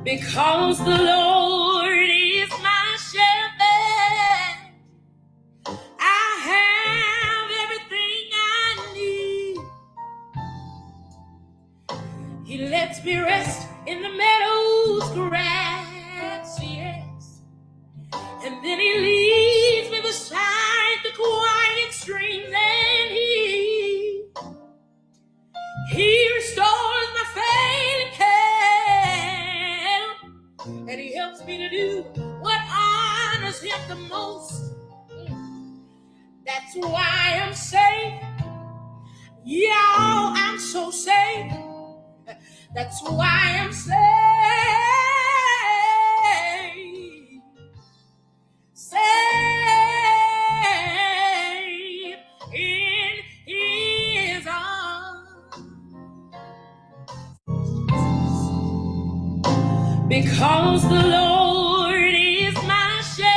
Because the Lord is my shepherd, I have everything I need. He lets me rest in the meadow's grass, yes. And then he leads me beside the quiet streams, and he restores my failing health, and he helps me to do what honors him the most. That's why I'm safe. Yeah, I'm so safe. That's why I'm safe. Safe in his arms. Because the Lord is my shepherd.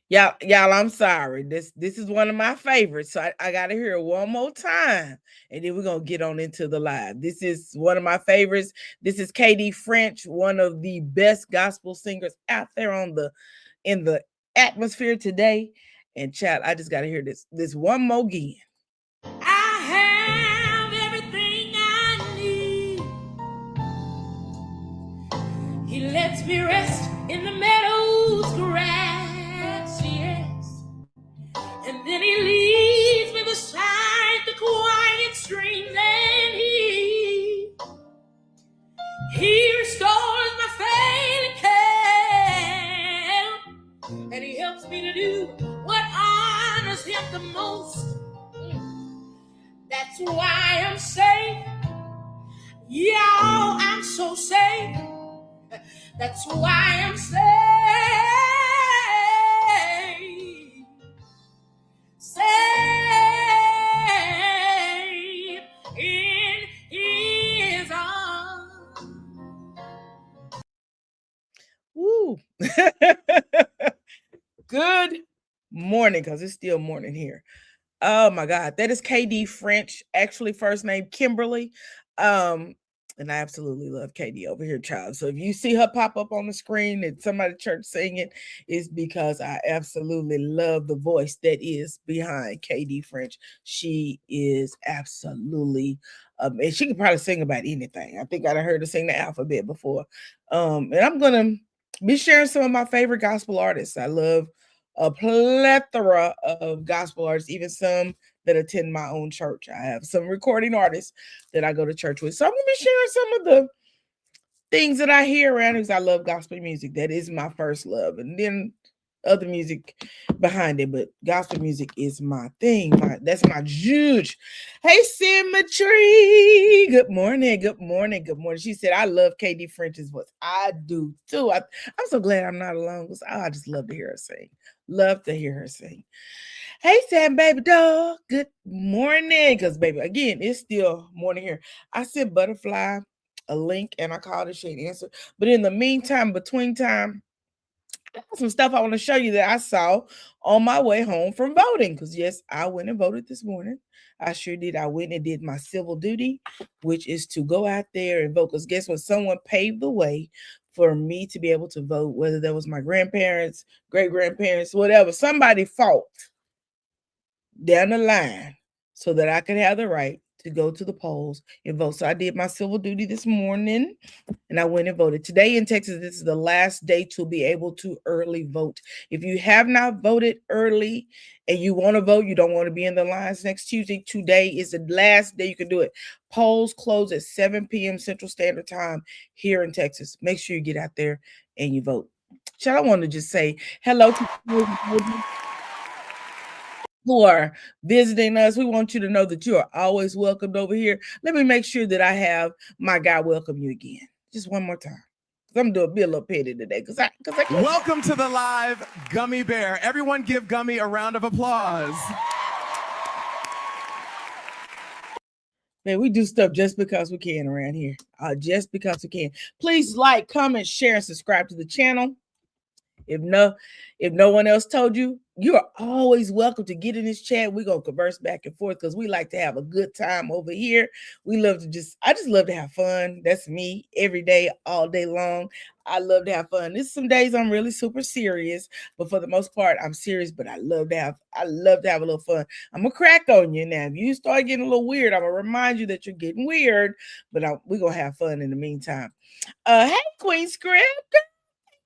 Y'all, I'm sorry. This is one of my favorites, so I got to hear it one more time, and then we're gonna get on into the live. This is one of my favorites. This is KD French, one of the best gospel singers out there in the atmosphere today. And chat, I just got to hear this one more again. I have everything I need. He lets me rest in the meadow's grass, yes. And then he leads me beside the quiet streams, and he restores my failing health, and he helps me to do what honors him the most. That's why I'm safe. Yeah, I'm so safe. That's why I'm safe. Safe in his arms. Woo. Good morning, because it's still morning here. Oh my God, that is KD French, actually first name Kimberly. And I absolutely love KD over here, child. So if you see her pop up on the screen and somebody at church singing, it's because I absolutely love the voice that is behind KD French. She is absolutely, and she can probably sing about anything. I think I heard her sing the alphabet before. And I'm gonna be sharing some of my favorite gospel artists. I love a plethora of gospel artists, even some that attend my own church. I have some recording artists that I go to church with. So I'm going to be sharing some of the things that I hear around because I love gospel music. That is my first love. And then other music behind it, but gospel music is my thing. That's my juge. Hey, Symmetry. Good morning. Good morning. Good morning. She said, I love KD French's voice. I do too. I'm so glad I'm not alone because I just love to hear her sing. Love to hear her sing. Hey, Sam, baby dog. Good morning. Because, baby, again, it's still morning here. I sent Butterfly a link and I called her. She ain't answered. But in the meantime, between time, I have some stuff I want to show you that I saw on my way home from voting. Because, yes, I went and voted this morning. I sure did. I went and did my civil duty, which is to go out there and vote. Because guess what? Someone paved the way for me to be able to vote, whether that was my grandparents, great-grandparents, whatever. Somebody fought down the line so that I could have the right to go to the polls and vote. So I did my civil duty this morning and I went and voted. Today in Texas, this is the last day to be able to early vote. If you have not voted early and you want to vote, you don't want to be in the lines next Tuesday, today is the last day you can do it. Polls close at 7 p.m. Central Standard Time here in Texas. Make sure you get out there and you vote. I want to just say hello to who are visiting us. We want you to know that you are always welcomed over here. Let me make sure that I have my guy welcome you again. Just one more time. I'm doing be a little petty today because I Welcome to the live Gummy Bear. Everyone give Gummy a round of applause. Man, we do stuff just because we can around here. Just because we can. Please like, comment, share, and subscribe to the channel. If no one else told you, you're always welcome to get in this chat. We're gonna converse back and forth because we like to have a good time over here. We love to I just love to have fun. That's me every day, all day long. I love to have fun. There's some days I'm really super serious, but for the most part, I'm serious. But I love to have a little fun. I'm gonna crack on you now. If you start getting a little weird, I'm gonna remind you that you're getting weird. But we're gonna have fun in the meantime. Hey, Queen Script.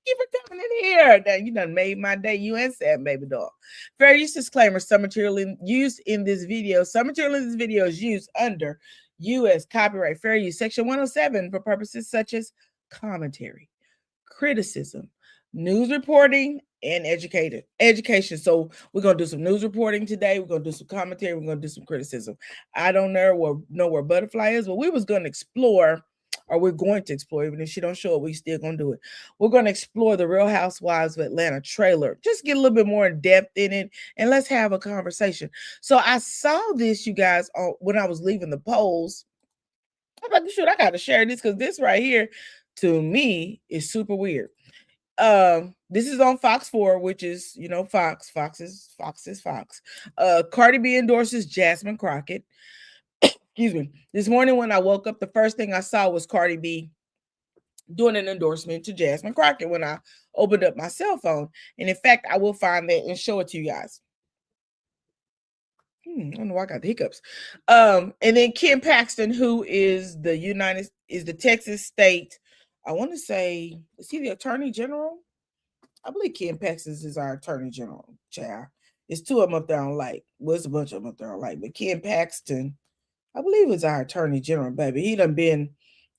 Thank you for coming in here. Now, you done made my day. You and Sam, baby doll. Fair use disclaimer. Some material used in this video is used under U.S. copyright fair use section 107 for purposes such as commentary, criticism, news reporting, and education. So we're gonna do some news reporting today. We're gonna do some commentary. We're gonna do some criticism. I don't know where Butterfly is, but we was gonna explore, or we're going to explore, even if she don't show it, we still gonna do it. We're gonna explore the Real Housewives of Atlanta trailer, just get a little bit more in depth in it, and let's have a conversation. So I saw this, you guys, when I was leaving the polls. I'm like, shoot, I gotta share this because this right here, to me, is super weird. This is on Fox 4, which is, Fox. Fox is Fox. Cardi B endorses Jasmine Crockett. Excuse me. This morning when I woke up, the first thing I saw was Cardi B doing an endorsement to Jasmine Crockett when I opened up my cell phone. And in fact, I will find that and show it to you guys. I don't know why I got the hiccups. And then Kim Paxton, who is the Texas State, I want to say, is he the Attorney General? I believe Kim Paxton is our Attorney General, child. It's two of them up there on like. Well, it's a bunch of them up there on like. But Kim Paxton, I believe, is our Attorney General, baby. He done been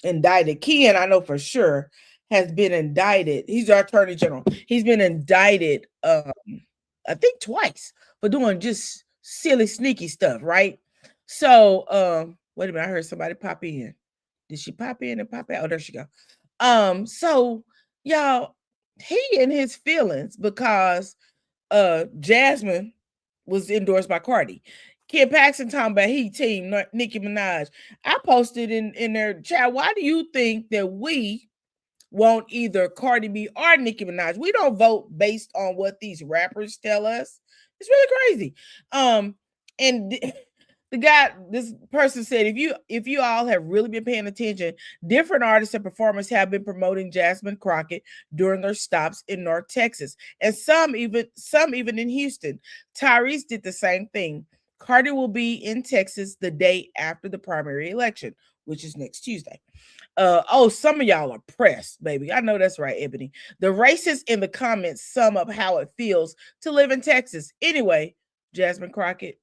indicted. Ken, I know for sure, has been indicted. He's our Attorney General. He's been indicted, I think twice, for doing just silly, sneaky stuff, right? So, wait a minute. I heard somebody pop in. Did she pop in and pop out? Oh, there she go. So y'all, he in his feelings because Jasmine was endorsed by Cardi. Kim Paxton talking about he team Nicki Minaj. I posted in their chat, why do you think that we want either Cardi B or Nicki Minaj? We don't vote based on what these rappers tell us. It's really crazy. And this person said, if you all have really been paying attention, different artists and performers have been promoting Jasmine Crockett during their stops in North Texas, and some even in Houston. Tyrese did the same thing. Cardi will be in Texas the day after the primary election, which is next Tuesday. Some of y'all are pressed, baby. I know that's right, Ebony. The racists in the comments sum up how it feels to live in Texas. Anyway, Jasmine Crockett,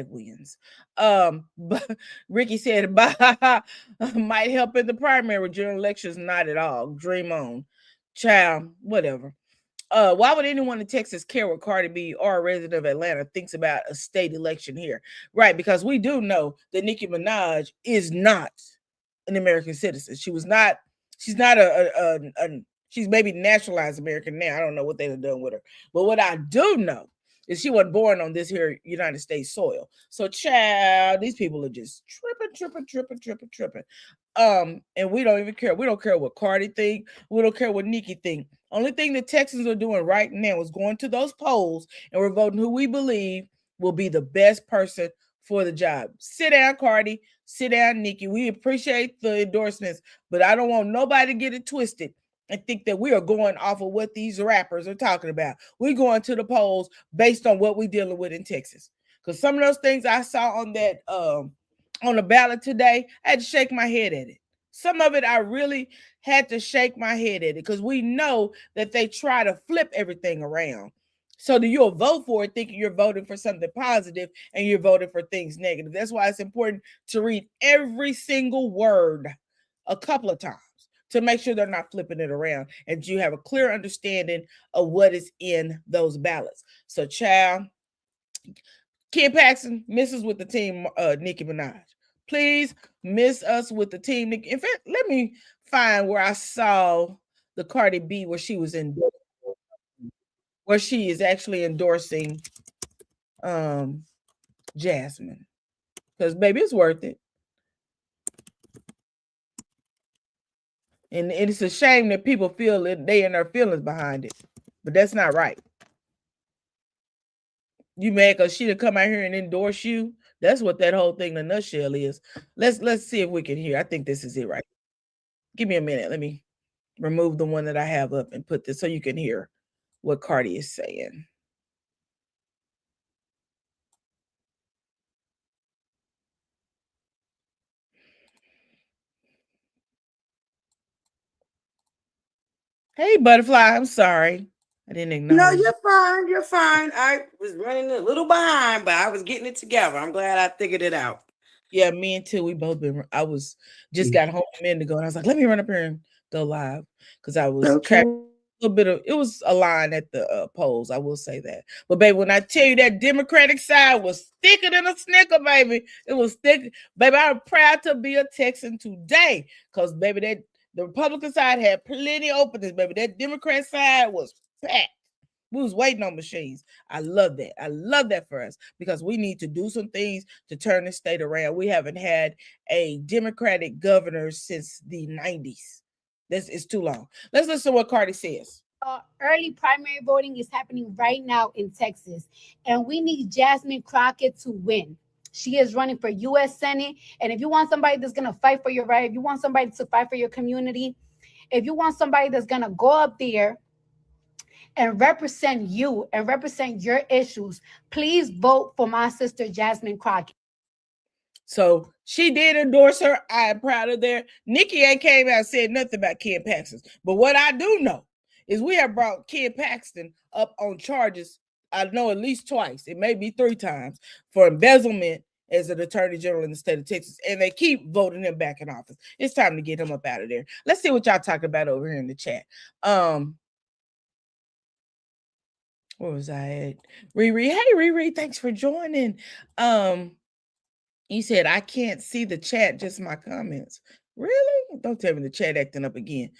#wins. But Ricky said, might help in the primary. General elections, not at all. Dream on. Child, whatever. Why would anyone in Texas care what Cardi B or a resident of Atlanta thinks about a state election here? Right, because we do know that Nicki Minaj is not an American citizen. She's not she's maybe naturalized American now. I don't know what they have done with her. But what I do know is she wasn't born on this here United States soil. So, child, these people are just tripping. And we don't even care. We don't care what Cardi think. We don't care what Nicki think. Only thing the Texans are doing right now is going to those polls and we're voting who we believe will be the best person for the job. Sit down, Cardi. Sit down, Nicki. We appreciate the endorsements, but I don't want nobody to get it twisted and think that we are going off of what these rappers are talking about. We're going to the polls based on what we're dealing with in Texas. Because some of those things I saw on that on the ballot today, I had to shake my head at it. Some of it I really had to shake my head at it because we know that they try to flip everything around. So that you'll vote for it thinking you're voting for something positive and you're voting for things negative. That's why it's important to read every single word a couple of times to make sure they're not flipping it around and you have a clear understanding of what is in those ballots. So, child, Kim Paxton misses with the team, Nicki Minaj. Please miss us with the team. In fact, let me find where I saw the Cardi B where she was in, where she is actually endorsing Jasmine. Because baby, it's worth it. And it's a shame that people feel that they and their feelings behind it. But that's not right. You mad because she done come out here and endorse you? That's what that whole thing in a nutshell is. Let's see if we can hear. I think this is it right. Give me a minute. Let me remove the one that I have up and put this so you can hear what Cardi is saying. Hey, Butterfly, I'm sorry. I didn't acknowledge. No, you're fine. You're fine. I was running a little behind, but I was getting it together. I'm glad I figured it out. Yeah, me and Till, we both been. I was just got home a minute ago, and I was like, let me run up here and go live because I was Okay. a little bit of it was a line at the polls. I will say that. But baby, when I tell you that Democratic side was thicker than a snicker, baby, it was thick. Baby, I'm proud to be a Texan today because baby, that the Republican side had plenty of openings. Baby, that Democrat side was packed. We was waiting on machines. I love that. I love that for us because we need to do some things to turn the state around. We haven't had a Democratic governor since the 90s. This is too long. Let's listen to what Cardi says. Early primary voting is happening right now in Texas, and we need Jasmine Crockett to win. She is running for U.S. Senate, and if you want somebody that's going to fight for your right, if you want somebody to fight for your community, if you want somebody that's going to go up there and represent you and represent your issues, please vote for my sister, Jasmine Crockett. So she did endorse her. I am proud of that. Nikki ain't came out and said nothing about Ken Paxton. But what I do know is we have brought Ken Paxton up on charges, I know at least twice, it may be 3 times, for embezzlement as an attorney general in the state of Texas. And they keep voting him back in office. It's time to get him up out of there. Let's see what y'all talking about over here in the chat. Where was I at? Riri. Hey, Riri, thanks for joining. You said I can't see the chat, just my comments. Really? Don't tell me the chat acting up again.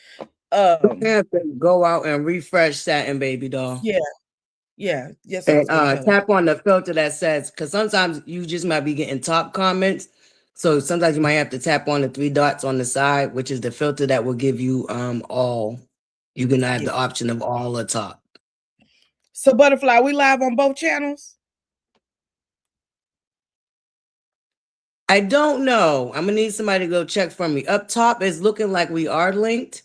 You have to go out and refresh that, and baby doll. Yeah. Yes. And tap on the filter that says, because sometimes you just might be getting top comments. So sometimes you might have to tap on the 3 dots on the side, which is the filter that will give you all. You can have the option of all or top. So Butterfly, we live on both channels? I don't know. I'm gonna need somebody to go check for me. Up top, it's looking like we are linked.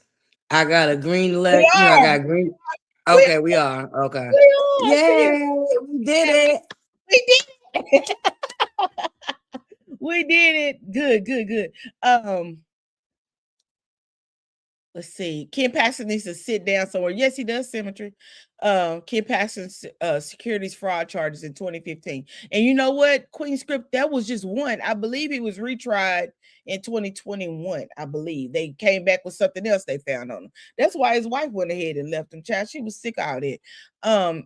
I got a green leg. Here, I got green. Okay, we are. Okay. Yay, we did it. We did it. We did it. Good. Let's see. Ken Paxton needs to sit down somewhere. Yes, he does, Symmetry. Ken Paxton's securities fraud charges in 2015. And you know what? Queen Script, that was just one. I believe he was retried in 2021. I believe they came back with something else they found on him. That's why his wife went ahead and left him. Child, she was sick out of it.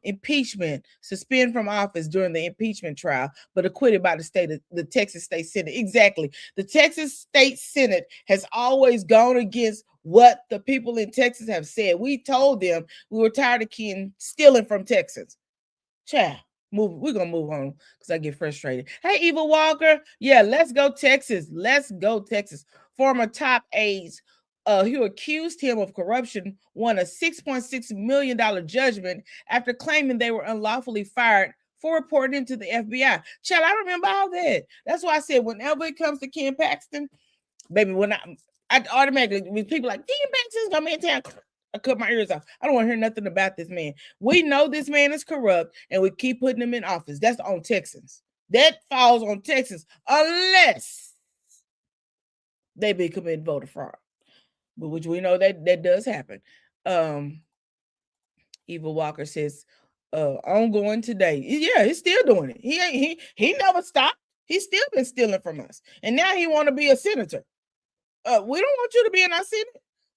Impeachment, suspend from office during the impeachment trial, but acquitted by the Texas State Senate. Exactly. The Texas State Senate has always gone against what the people in Texas have said. We told them we were tired of Ken stealing from Texans. Child, we're gonna move on because I get frustrated. Hey, Eva Walker. Yeah, let's go Texas. Let's go Texas. Former top aides who accused him of corruption won a $6.6 million judgment after claiming they were unlawfully fired for reporting to the FBI. Child, I remember all that. That's why I said whenever it comes to Ken Paxton, baby, when I automatically, when people like, Ken Paxton's gonna be in town, I cut my ears off. I don't want to hear nothing about this man. We know this man is corrupt and we keep putting him in office. That's on Texans. That falls on Texans unless they be committing voter fraud, but which we know that does happen. Eva Walker says, ongoing today. Yeah, he's still doing it. He never stopped. He's still been stealing from us. And now he want to be a senator. We don't want you to be in our Senate.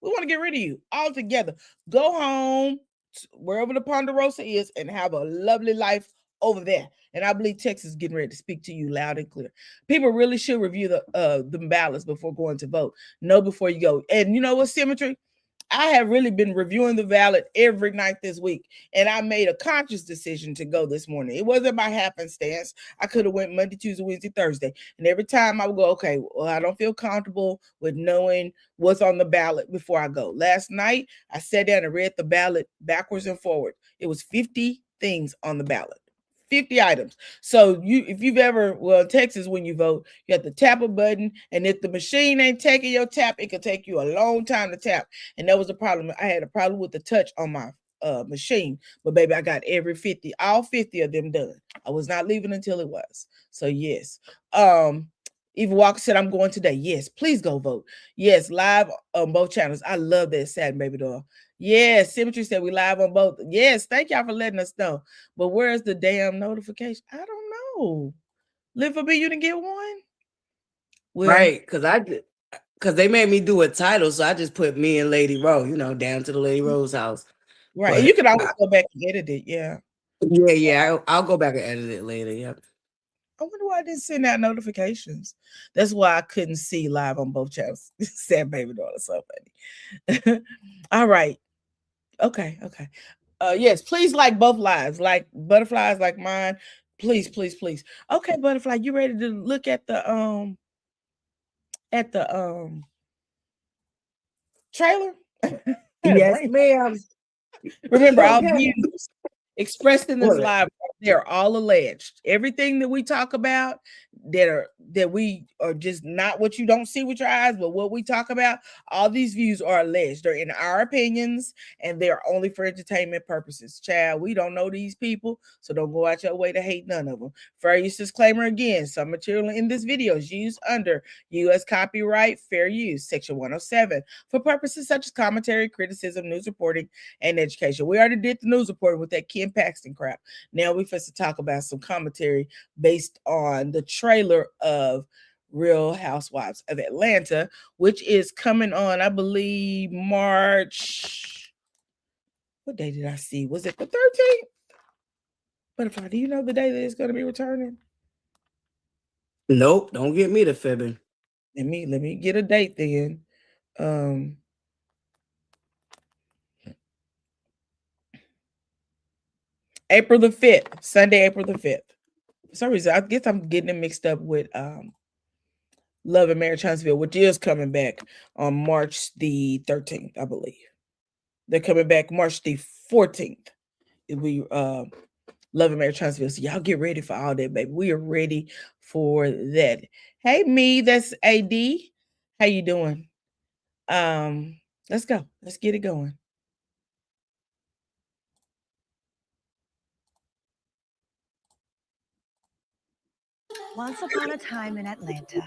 We want to get rid of you altogether. Go home, wherever the Ponderosa is, and have a lovely life over there. And I believe Texas is getting ready to speak to you loud and clear. People really should review the ballots before going to vote. Know before you go. And you know what, Symmetry? I have really been reviewing the ballot every night this week, and I made a conscious decision to go this morning. It wasn't by happenstance. I could have went Monday, Tuesday, Wednesday, Thursday, and every time I would go, okay, well, I don't feel comfortable with knowing what's on the ballot before I go. Last night, I sat down and read the ballot backwards and forward. It was 50 things on the ballot. 50 items. So if you've ever, well, in Texas, when you vote, you have to tap a button, and if the machine ain't taking your tap, it could take you a long time to tap. And that was a problem. I had a problem with the touch on my machine, but baby, I got all 50 of them done. I was not leaving until it was. So yes. Eva Walker said, I'm going today. Yes, please go vote. Yes, live on both channels. I love that satin baby doll. Yes, Symmetry said we live on both. Yes, thank y'all for letting us know. But where's the damn notification? I don't know. Live for me, you didn't get one? Well, right, because they made me do a title, so I just put me and LadyRo, down to the LadyRo's house. Right, but, and you can always go back and edit it, yeah. Yeah, I'll go back and edit it later, yep. I wonder why I didn't send out notifications. That's why I couldn't see live on both channels. Sad baby doll is so funny. All right. Okay. Yes, please like both lives, like butterflies, like mine. Please. Okay, butterfly, you ready to look at the trailer? Yes, ma'am. Remember, all views expressed in this live, they're all alleged. Everything that we talk about that we are just not what you don't see with your eyes, but what we talk about, all these views are alleged. They're in our opinions, and they're only for entertainment purposes. Child, we don't know these people, so don't go out your way to hate none of them. Fair use disclaimer again, some material in this video is used under U.S. copyright fair use, section 107, for purposes such as commentary, criticism, news reporting, and education. We already did the news reporting with that Ken Paxton crap. Now we first to talk about some commentary based on the trailer of Real Housewives of Atlanta, which is coming on, I believe, March. What day did I see? Was it the 13th? Butterfly, do you know the day that it's going to be returning? Nope, don't get me to fibbing. Let me get a date then. April the 5th, Sunday, April the 5th. For some reason, I guess I'm getting it mixed up with Love and Marriage Huntsville, which is coming back on March the 13th, I believe. They're coming back March the 14th. We Love and Marriage Huntsville. So y'all get ready for all that, baby. We are ready for that. Hey, me, that's AD. How you doing? Let's go. Let's get it going. Once upon a time in Atlanta,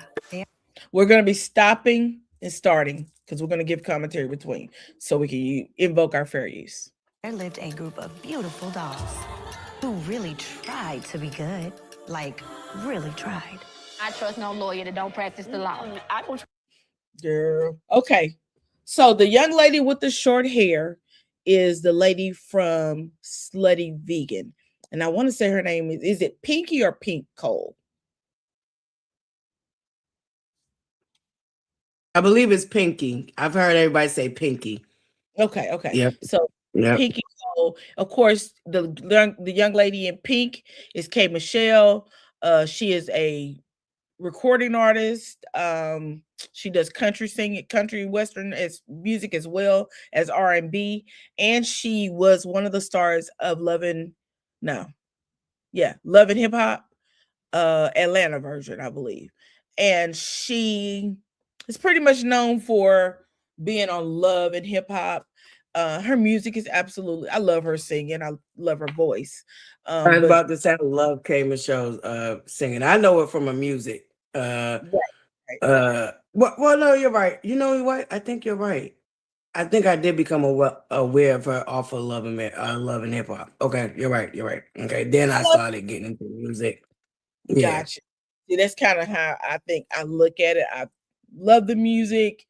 we're going to be stopping and starting because we're going to give commentary between so we can invoke our fair use. There lived a group of beautiful dolls who really tried to be good, like really tried. I trust no lawyer that don't practice the law. I don't. Girl. Okay. So the young lady with the short hair is the lady from Slutty Vegan. And I want to say her name is it Pinky or Pink Cole? I believe it's Pinky. I've heard everybody say Pinky. Okay. Yep. So Pinky Cole, of course, the young lady in pink is K. Michelle. She is a recording artist. She does country singing, country western as music as well as R&B, and she was one of the stars of Love and Hip Hop, Atlanta version, I believe. And she is pretty much known for being on Love and Hip Hop. Her music is absolutely, I love her singing. I love her voice. I was about to say I love K. Michelle's singing. I know it from her music. Right. Well, no, you're right. You know what? I think you're right. I think I did become aware of her off of Love and Hip Hop. Okay, you're right. Okay, then I started getting into music. Yeah. Gotcha. See, that's kind of how I think I look at it. I love the music,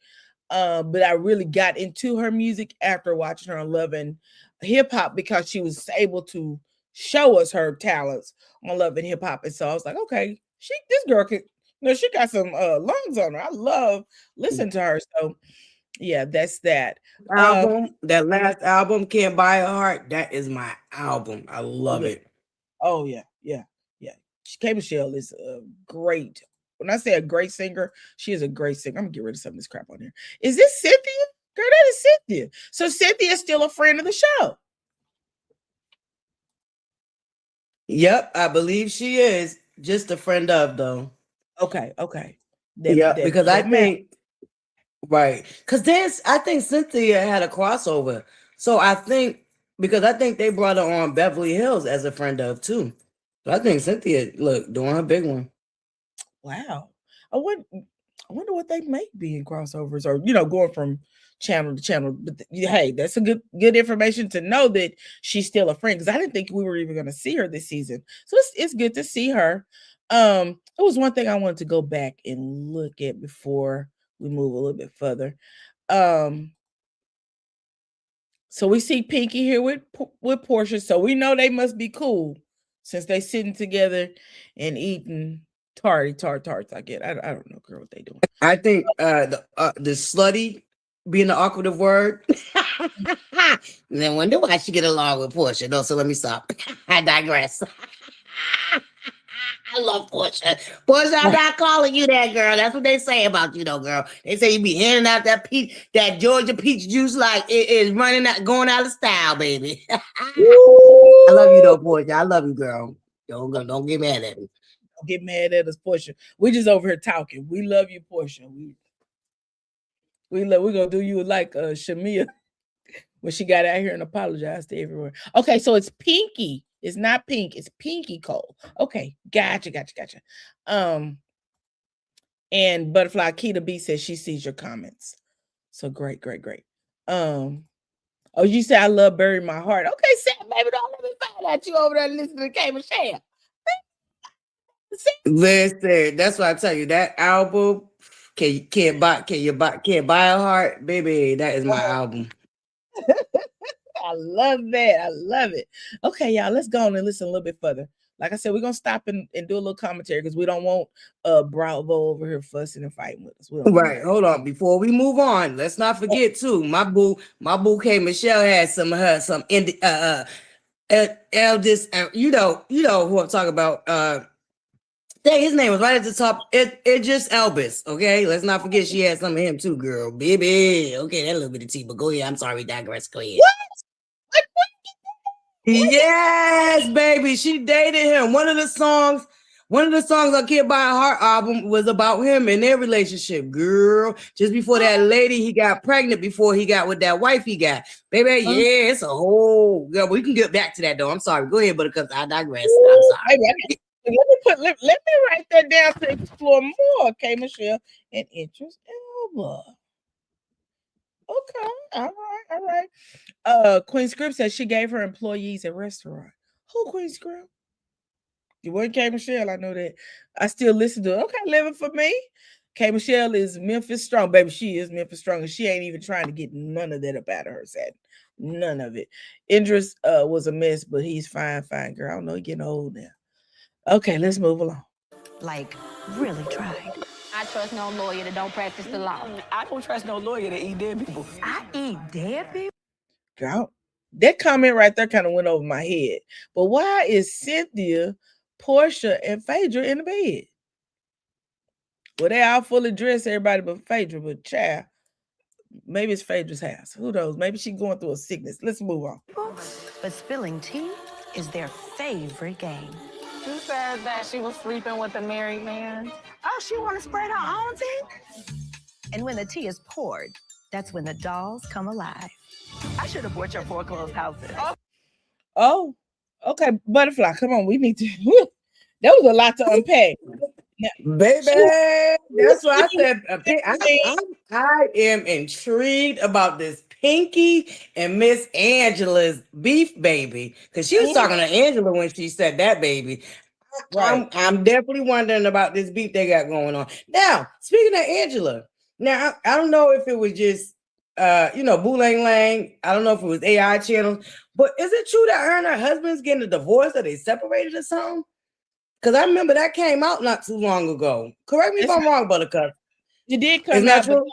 but I really got into her music after watching her on Love and Hip Hop because she was able to show us her talents on Love and Hip Hop. And so I was like, okay, this girl could, she got some lungs on her. I love listening to her. So yeah, that's that. Album, that last album, Can't Buy a Heart, that is my album. I love it. Oh, yeah. K. Michelle is great. When I say a great singer, she is a great singer. I'm going to get rid of some of this crap on here. Is this Cynthia? Girl, that is Cynthia. So Cynthia is still a friend of the show. Yep, I believe she is. Just a friend of though. Okay, okay. Yep, because I That matters. think right. Because I think Cynthia had a crossover. So I think because I think they brought her on Beverly Hills as a friend of too. So I think Cynthia, look, doing her big one. Wow. I wonder what they make being crossovers or going from channel to channel. But hey, that's a good information to know that she's still a friend because I didn't think we were even going to see her this season. So it's good to see her. It was one thing I wanted to go back and look at before we move a little bit further. So we see Pinky here with Portia. So we know they must be cool since they sitting together and eating tarts. I don't know, girl, what they doing. I think the slutty being the awkward word. And then wonder why she get along with Portia. No, so let me stop. I digress. I love Portia. Portia, I'm not calling you that, girl. That's what they say about you, though, girl. They say you be handing out that Georgia peach juice like it is going out of style, baby. I love you, though, Portia. I love you, girl. Don't get mad at me. Don't get mad at us, Portia. We just over here talking. We love you, Portia. We're gonna do you like Shamia when she got out here and apologized to everyone. Okay, so it's Pinky. It's not Pink. It's Pinky Cole. Okay, gotcha. And Butterfly Keita B says she sees your comments. So great. Oh, you say I love Bury My Heart. Okay, Sam, baby, don't let me find out you over there listening to K Michelle. Listen, that's why I tell you that album. Can't buy a heart, baby. That is my album. I love that. I love it. Okay, y'all, let's go on and listen a little bit further. Like I said, we're gonna stop and do a little commentary because we don't want Bravo over here fussing and fighting with us. Right. Hold on. Before we move on, let's not forget too. My boo K Michelle had some eldest. You know who I'm talking about. His name was right at the top. It just Elvis. Okay, let's not forget she had some of him too, girl. Baby. Okay, that little bit of tea, but go ahead. I'm sorry, digress. Go ahead. Yes, baby. She dated him. One of the songs on Kid by a Heart album was about him and their relationship, girl. Just before that lady he got pregnant, before he got with that wife he got. Baby, yeah, it's a whole girl. We can get back to that though. I'm sorry. Go ahead, because I digress. I'm sorry. Let me write that down to explore more, K Michelle and Idris Elba. Okay, all right. Queen Script says she gave her employees a restaurant. Who Queen Script? You weren't K Michelle, I know that. I still listen to it. Okay, living for me. K Michelle is Memphis strong, baby. She is Memphis strong, and she ain't even trying to get none of that up out of her set. None of it. Idris was a mess, but he's fine, girl. I don't know, he's getting old now. Okay, let's move along. Like, really tried. I trust no lawyer that don't practice the law. I don't trust no lawyer that eat dead people. I eat dead people? Girl, that comment right there kind of went over my head. But why is Cynthia, Portia, and Phaedra in the bed? Well, they all fully dressed, everybody but Phaedra, but child, maybe it's Phaedra's house. Who knows? Maybe she's going through a sickness. Let's move on. But spilling tea is their favorite game. She said that she was sleeping with a married man. Oh, she want to spread her own tea? And when the tea is poured, that's when the dolls come alive. I should have bought your foreclosed houses. Oh, okay, Butterfly, come on. We need to. That was a lot to unpack. Baby, that's why I said I am intrigued about this Pinky and Miss Angela's beef, baby, because she was talking to Angela when she said that, baby. Right. I'm definitely wondering about this beef they got going on. Now, speaking of Angela, now I don't know if it was just Boo Lang Lang. I don't know if it was AI channel, but is it true that her and her husband's getting a divorce or they separated or something? Because I remember that came out not too long ago. Correct me if I'm wrong, Buttercup. It did come out. True?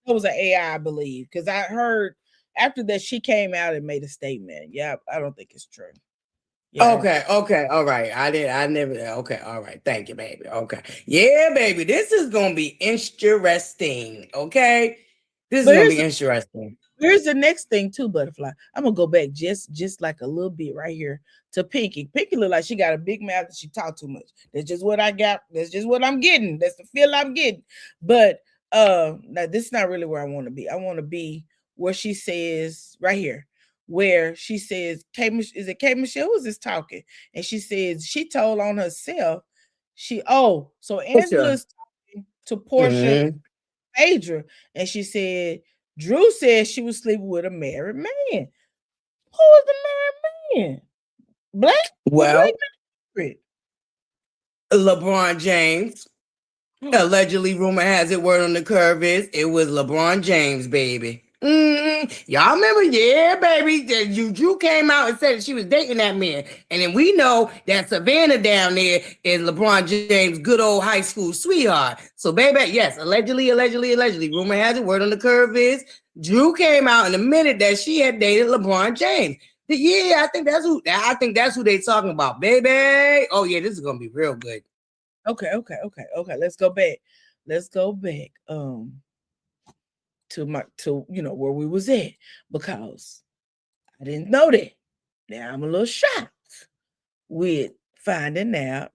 It was an AI, I believe, because I heard after that she came out and made a statement. Yeah, I don't think it's true. Yeah. Okay, all right. Okay, all right. Thank you, baby. Okay. Yeah, baby. This is gonna be interesting. Okay. This is But gonna be interesting. here's the next thing too, Butterfly. I'm gonna go back just like a little bit right here to Pinky. Pinky look like she got a big mouth and she talk too much. That's just what I got. That's just what I'm getting. That's the feel I'm getting. But now this is not really where I want to be. I want to be where she says right here, where she says, is it K Michelle? Who's this talking? And she says she told on herself. So Angela's talking to Portia Phaedra, and she said Drew said she was sleeping with a married man. Who was the married man? Black? Well, Black LeBron James. Allegedly, rumor has it, word on the curve is it was LeBron James, baby. Y'all remember? Yeah, baby. Drew came out and said she was dating that man. And then we know that Savannah down there is LeBron James' good old high school sweetheart. So, baby, yes, allegedly. Rumor has it, word on the curve is Drew came out in a minute that she had dated LeBron James. Yeah, I think that's who they talking about, baby. Oh, yeah, this is gonna be real good. Okay. Let's go back. To where we was at, because I didn't know that. Now I'm a little shocked with finding out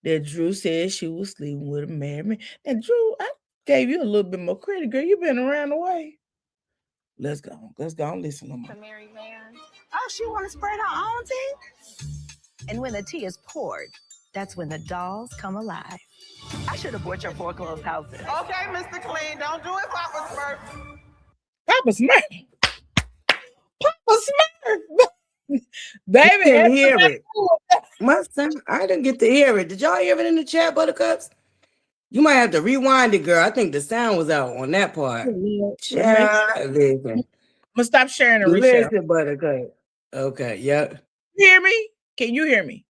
that Drew said she was sleeping with a married man. And Drew, I gave you a little bit more credit, girl. You've been around the way. Let's go and listen to The married man. Oh, she want to spread her own tea? And when the tea is poured, that's when the dolls come alive. I should have bought your foreclosed house. Okay, Mr. Clean, don't do it, Papa Smurf. Papa Smurf. Baby, I didn't hear it. My son, I didn't get to hear it. Did y'all hear it in the chat, Buttercups? You might have to rewind it, girl. I think the sound was out on that part. Listen. I'm gonna stop sharing and reshare. Listen, Buttercup. Okay, yep. Hear me? Can you hear me?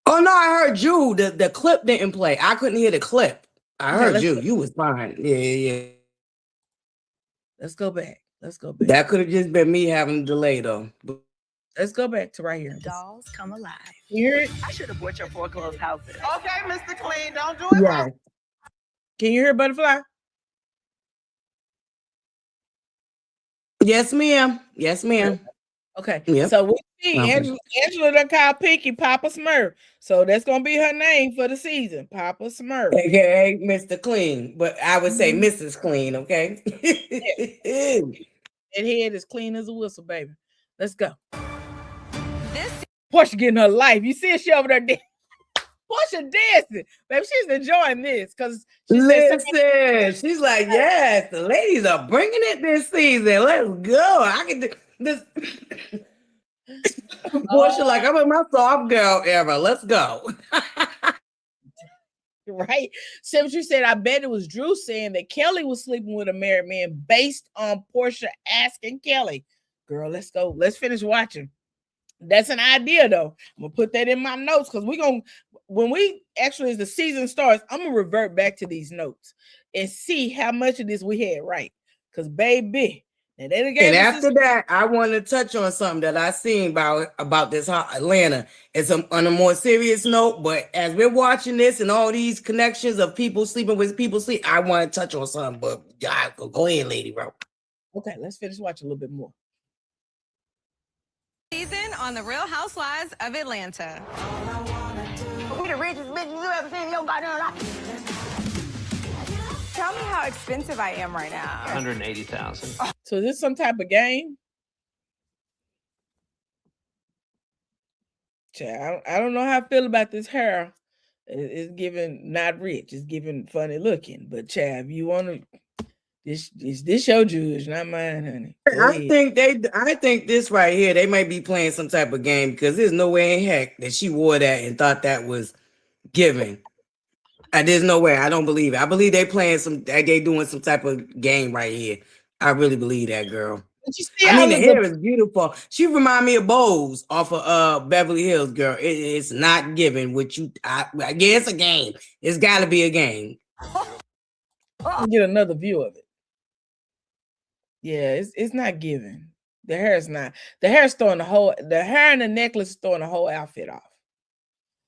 Oh no, I heard you. The clip didn't play. I couldn't hear the clip. I heard you. You was fine. Yeah. Let's go back. That could have just been me having a delay though. Let's go back to right here. Dolls come alive. Hear it? I should have bought your foreclosed house. Okay, Mr. Clean, don't do it, Papa. Can you hear Butterfly? Yes, ma'am. Okay. Yep. So we see Angela done called Pinky Papa Smurf. So that's gonna be her name for the season, Papa Smurf. Okay, Mr. Clean, but I would say Mrs. Clean. Okay. That head is clean as a whistle, baby. Let's go. Portia getting her life. You see she over there dancing. Portia dancing, baby. She's enjoying this because she's like, yes, the ladies are bringing it this season. Let's go. I can do this. Portia, like, I'm in my soft girl era. Let's go. Right. So what you said, I bet it was Drew saying that Kelly was sleeping with a married man based on Portia asking Kelly. Girl, let's go. Let's finish watching. That's an idea though. I'm gonna put that in my notes because when we actually, as the season starts, I'm gonna revert back to these notes and see how much of this we had right. Because baby, and after that, I want to touch on something that I seen about this Atlanta. It's on a more serious note, but as we're watching this and all these connections of people sleeping with people I want to touch on something. But go ahead, LadyRo. Okay, let's finish watching a little bit more. Season on the Real Housewives of Atlanta. We the richest bitches you ever seen in your goddamn life. Tell me how expensive I am right now. 180,000. So is this some type of game? I don't know how I feel about this hair. It's giving not rich. It's giving funny looking. But Chav, you want to? This your judge, not mine, honey. I think this right here, they might be playing some type of game because there's no way in heck that she wore that and thought that was giving. There's no way. I don't believe it. I believe they doing some type of game right here. I really believe that, girl. The hair is beautiful. She remind me of Bose off of Beverly Hills, girl. It's not giving what you. I guess a game. It's got to be a game. Get another view of it. Yeah, it's not giving. The hair is not. The hair is throwing the hair and the necklace is throwing the whole outfit off.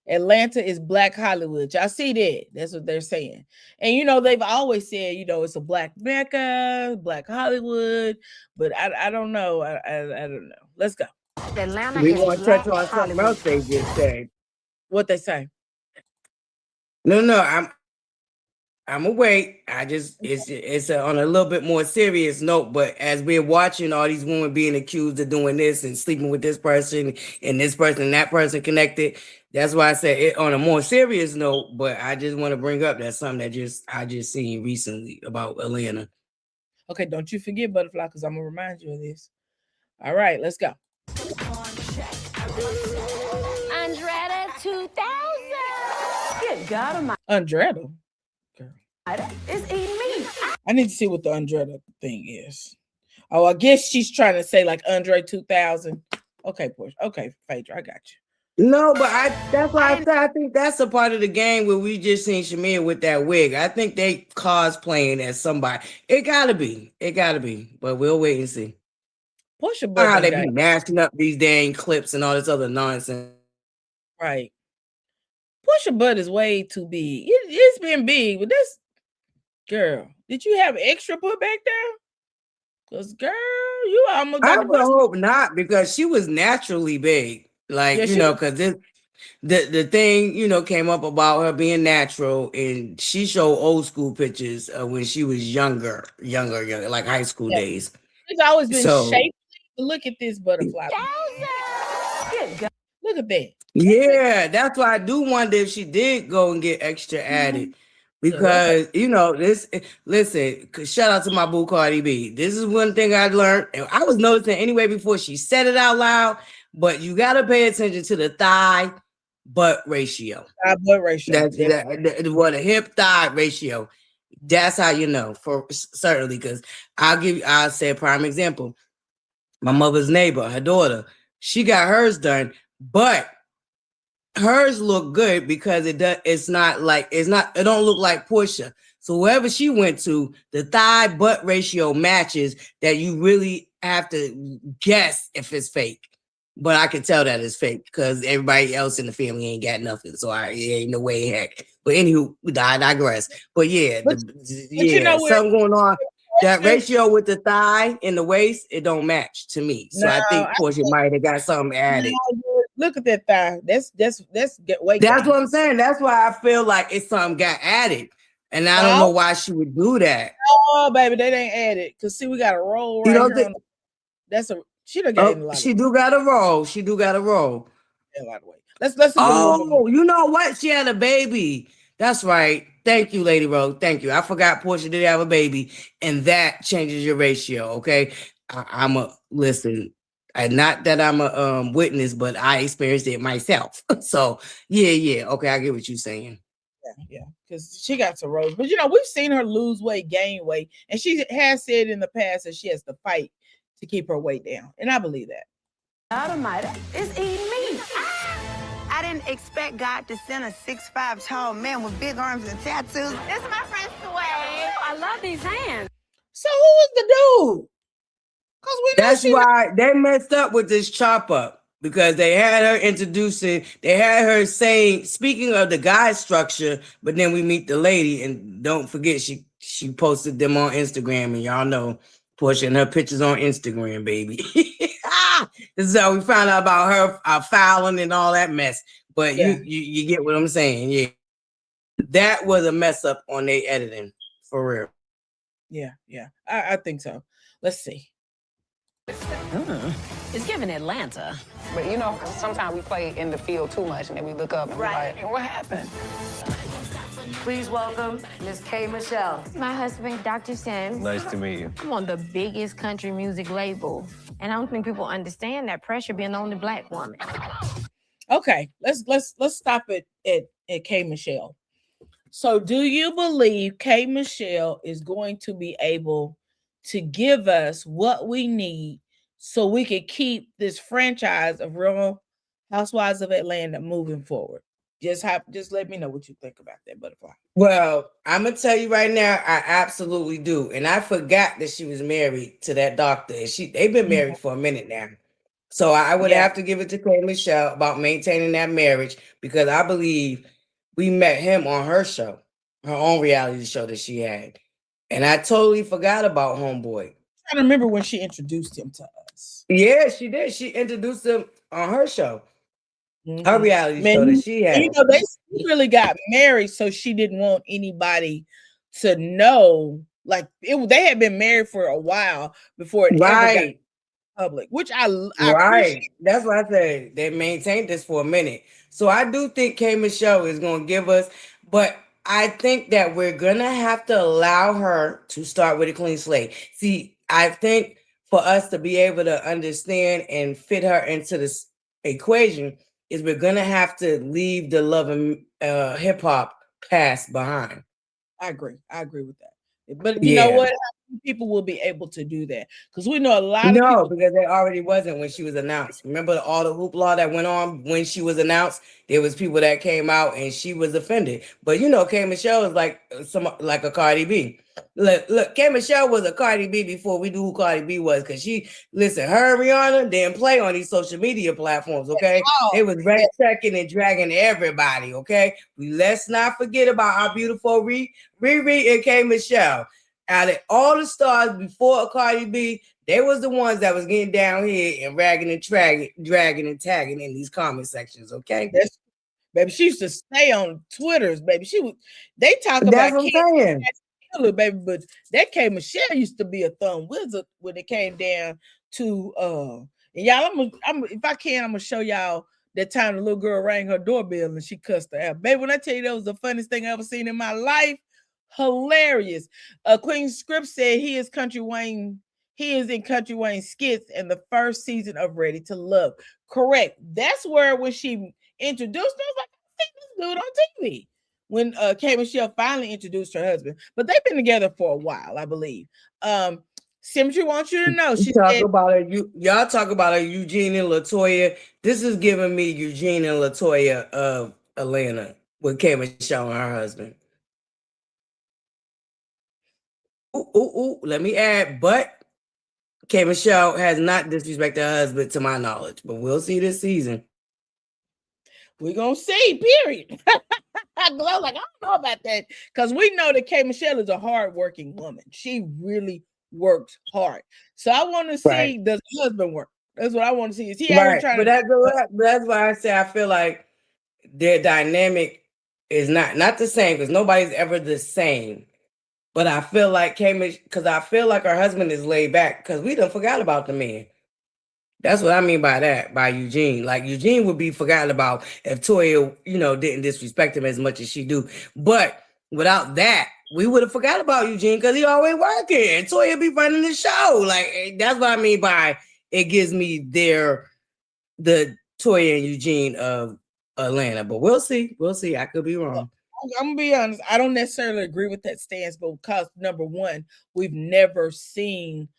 Atlanta is Black Hollywood. Y'all see that? That's what they're saying. And you know, they've always said, you know, it's a Black Mecca, Black Hollywood, but I don't know. I don't know. Let's go. Atlanta We is want to Black touch on something Hollywood. else they just said. What they say? No, I'm awake. It's on a little bit more serious note, but as we're watching all these women being accused of doing this and sleeping with this person and this person and that person connected, that's why I said it on a more serious note. But I just want to bring up that's something that I just seen recently about Atlanta. Okay, don't you forget, Butterfly, because I'm gonna remind you of this. All right, let's go. Andretta 2000. Good God Almighty. Andretta. Girl. It's eating me. I need to see what the Andretta thing is. Oh, I guess she's trying to say like Andre 2000. Okay, Porsche. Okay, Phaedra, I got you. No, but that's why I said I think that's a part of the game where we just seen Shamir with that wig. I think they cosplaying as somebody. It gotta be. But we'll wait and see. Portia how they be mashing up these dang clips and all this other nonsense. Right. Portia butt is way too big. It's been big, but this girl, did you have extra put back there? Because girl, you almost got I would hope not, because she was naturally big. Like, you know, because the thing, you know, came up about her being natural, and she showed old school pictures when she was younger, like high school days. It's always been shapely. Look at this butterfly. Look at that. Yeah, that's why I do wonder if she did go and get extra added. Because, you know, listen, shout out to my boo Cardi B. This is one thing I learned, and I was noticing anyway before she said it out loud, but you got to pay attention to the thigh butt ratio. Thigh butt ratio. What a hip thigh ratio. That's how you know, for certainly, because I'll say a prime example. My mother's neighbor, her daughter, she got hers done, but hers look good because it don't look like Portia. So wherever she went to, the thigh butt ratio matches that you really have to guess if it's fake. But I can tell that it's fake because everybody else in the family ain't got nothing. So it ain't no way heck. But anywho, I digress. But yeah, you know, something going on. That ratio with the thigh and the waist, it don't match to me. So I think Portia might have got something added. Look at that thigh. That's weight. That's what I'm saying. That's why I feel like it's something got added. And I don't know why she would do that. Oh, baby, they ain't added. Because see, we got a roll right here. She done gained a lot. She do got a roll. She do got a roll. A lot of weight. Let's you know what? She had a baby. That's right. Thank you, LadyRo. Thank you. I forgot Portia did have a baby, and that changes your ratio. Okay, I'm a listen. Not that I'm a witness, but I experienced it myself. So yeah. Okay, I get what you're saying. Yeah. Because she got some rolls, but you know we've seen her lose weight, gain weight, and she has said in the past that she has to fight to keep her weight down, and I believe that. It's eating me. I didn't expect God to send a 6'5" tall man with big arms and tattoos. This is my friend Sway. I love these hands. So who is the dude? That's why they messed up with this chop up, because they had her saying, speaking of the guy structure, but then we meet the lady, and don't forget she posted them on Instagram, and y'all know Portia and her pictures on Instagram, baby. This is how we found out about her fouling and all that mess. But you get what I'm saying. Yeah. That was a mess up on their editing, for real. Yeah. I think so. Let's see. It's giving Atlanta. But you know, sometimes we play in the field too much and then we look up and we're like, what happened? Please welcome Miss K. Michelle. My husband, Dr. Sims. Nice to meet you. I'm on the biggest country music label, and I don't think people understand that pressure being the only Black woman. Okay, let's stop it at K. Michelle. So, do you believe K. Michelle is going to be able to give us what we need so we can keep this franchise of Real Housewives of Atlanta moving forward? Just let me know what you think about that, Butterfly. Well, I'm gonna tell you right now, I absolutely do. And I forgot that she was married to that doctor. And they've been married for a minute now. So I would have to give it to K. Michelle about maintaining that marriage, because I believe we met him on her show, her own reality show that she had. And I totally forgot about Homeboy. I remember when she introduced him to us. Yeah, she did. She introduced him on her show. Her reality Man, show that she had. you know, they really got married, so she didn't want anybody to know. Like they had been married for a while before it ever got public, which I appreciate. That's why I said they maintained this for a minute. So I do think K. Michelle is going to give us, but I think that we're going to have to allow her to start with a clean slate. See, I think for us to be able to understand and fit her into this equation is we're going to have to leave the love and hip hop past behind. I agree with that. But you know what? People will be able to do that because we know a lot of people. Because they already wasn't when she was announced. Remember all the hoopla that went on when she was announced? There was people that came out and she was offended. But you know, K. Michelle is like a Cardi B. Look, K. Michelle was a Cardi B before we knew who Cardi B was, because her and Rihanna didn't play on these social media platforms, okay? They was checking and dragging everybody, okay? Let's not forget about our beautiful Riri and K. Michelle. Out of all the stars before Cardi B, they was the ones that was getting down here and ragging and dragging and tagging in these comment sections, okay? Baby, she used to stay on Twitters, baby. They talk about that's what I'm saying. Baby, but that K. Michelle used to be a thumb wizard when it came down to and y'all, if I can, I'm gonna show y'all that time the little girl rang her doorbell and she cussed her out. Baby, when I tell you that was the funniest thing I ever seen in my life, hilarious. Queen Script said he is Country Wayne. He is in Country Wayne skits in the first season of Ready to Love. Correct. That's where when she introduced him, I was like, I think this dude on TV. When K. Michelle finally introduced her husband, but they've been together for a while, I believe. Symmetry wants you to know. Y'all talk about a Eugene and Latoya. This is giving me Eugene and Latoya of Atlanta with K. Michelle and her husband. Let me add, but K. Michelle has not disrespected her husband to my knowledge, but we'll see this season. We're gonna see, period. I was like, I don't know about that, because we know that K. Michelle is a hardworking woman. She really works hard. So I want to see, does her husband work? That's what I want to see. Is he out trying that's why I say I feel like their dynamic is not the same, because nobody's ever the same. But I feel like because I feel like her husband is laid back, because we done forgot about the man. That's what I mean by that, by Eugene. Like, Eugene would be forgotten about if Toya, didn't disrespect him as much as she do. But without that, we would have forgot about Eugene, because he always working. Toya be running the show. Like, that's what I mean by it gives me the Toya and Eugene of Atlanta. But we'll see. We'll see. I could be wrong. I'm gonna be honest. I don't necessarily agree with that stance, but because number one, we've never seen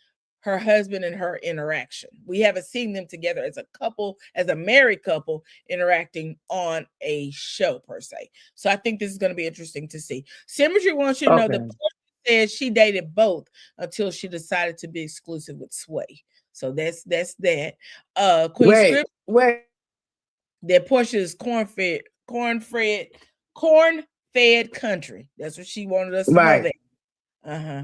her husband and her interaction. We haven't seen them together as a couple, as a married couple, interacting on a show per se. So I think this is going to be interesting to see. Symmetry wants you to know that Portia said she dated both until she decided to be exclusive with Sway. So that's that. Queen Script, that Portia is corn-fed country. That's what she wanted us to know. That.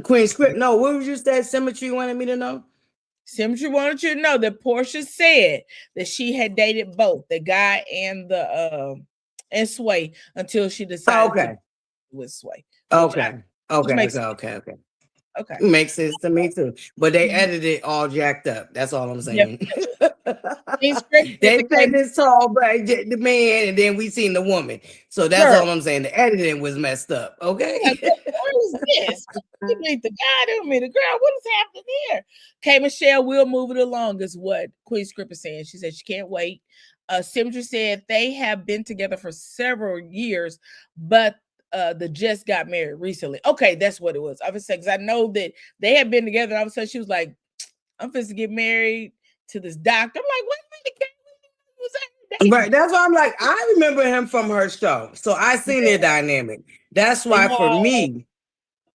Queen Script, no, what was you saying? Symmetry wanted me to know? Symmetry wanted you to know that Portia said that she had dated both the guy and the and Sway until she decided to with Sway. Okay. Makes sense to me too. But they edited it all jacked up. That's all I'm saying. They said this tall but the man, and then we seen the woman. So that's all I'm saying. The editing was messed up. Okay. What is this? You mean the guy, don't mean the girl. What is happening here? K. Michelle will move it along, is what Queen Script is saying. She said she can't wait. Symmetry said they have been together for several years, but the just got married recently. Okay, that's what it was. I was saying, because I know that they had been together, and all of a sudden she was like, I'm supposed to get married to this doctor. I'm like, wait a minute, right. That's why I'm like, I remember him from her show. So I seen their dynamic. That's why for me.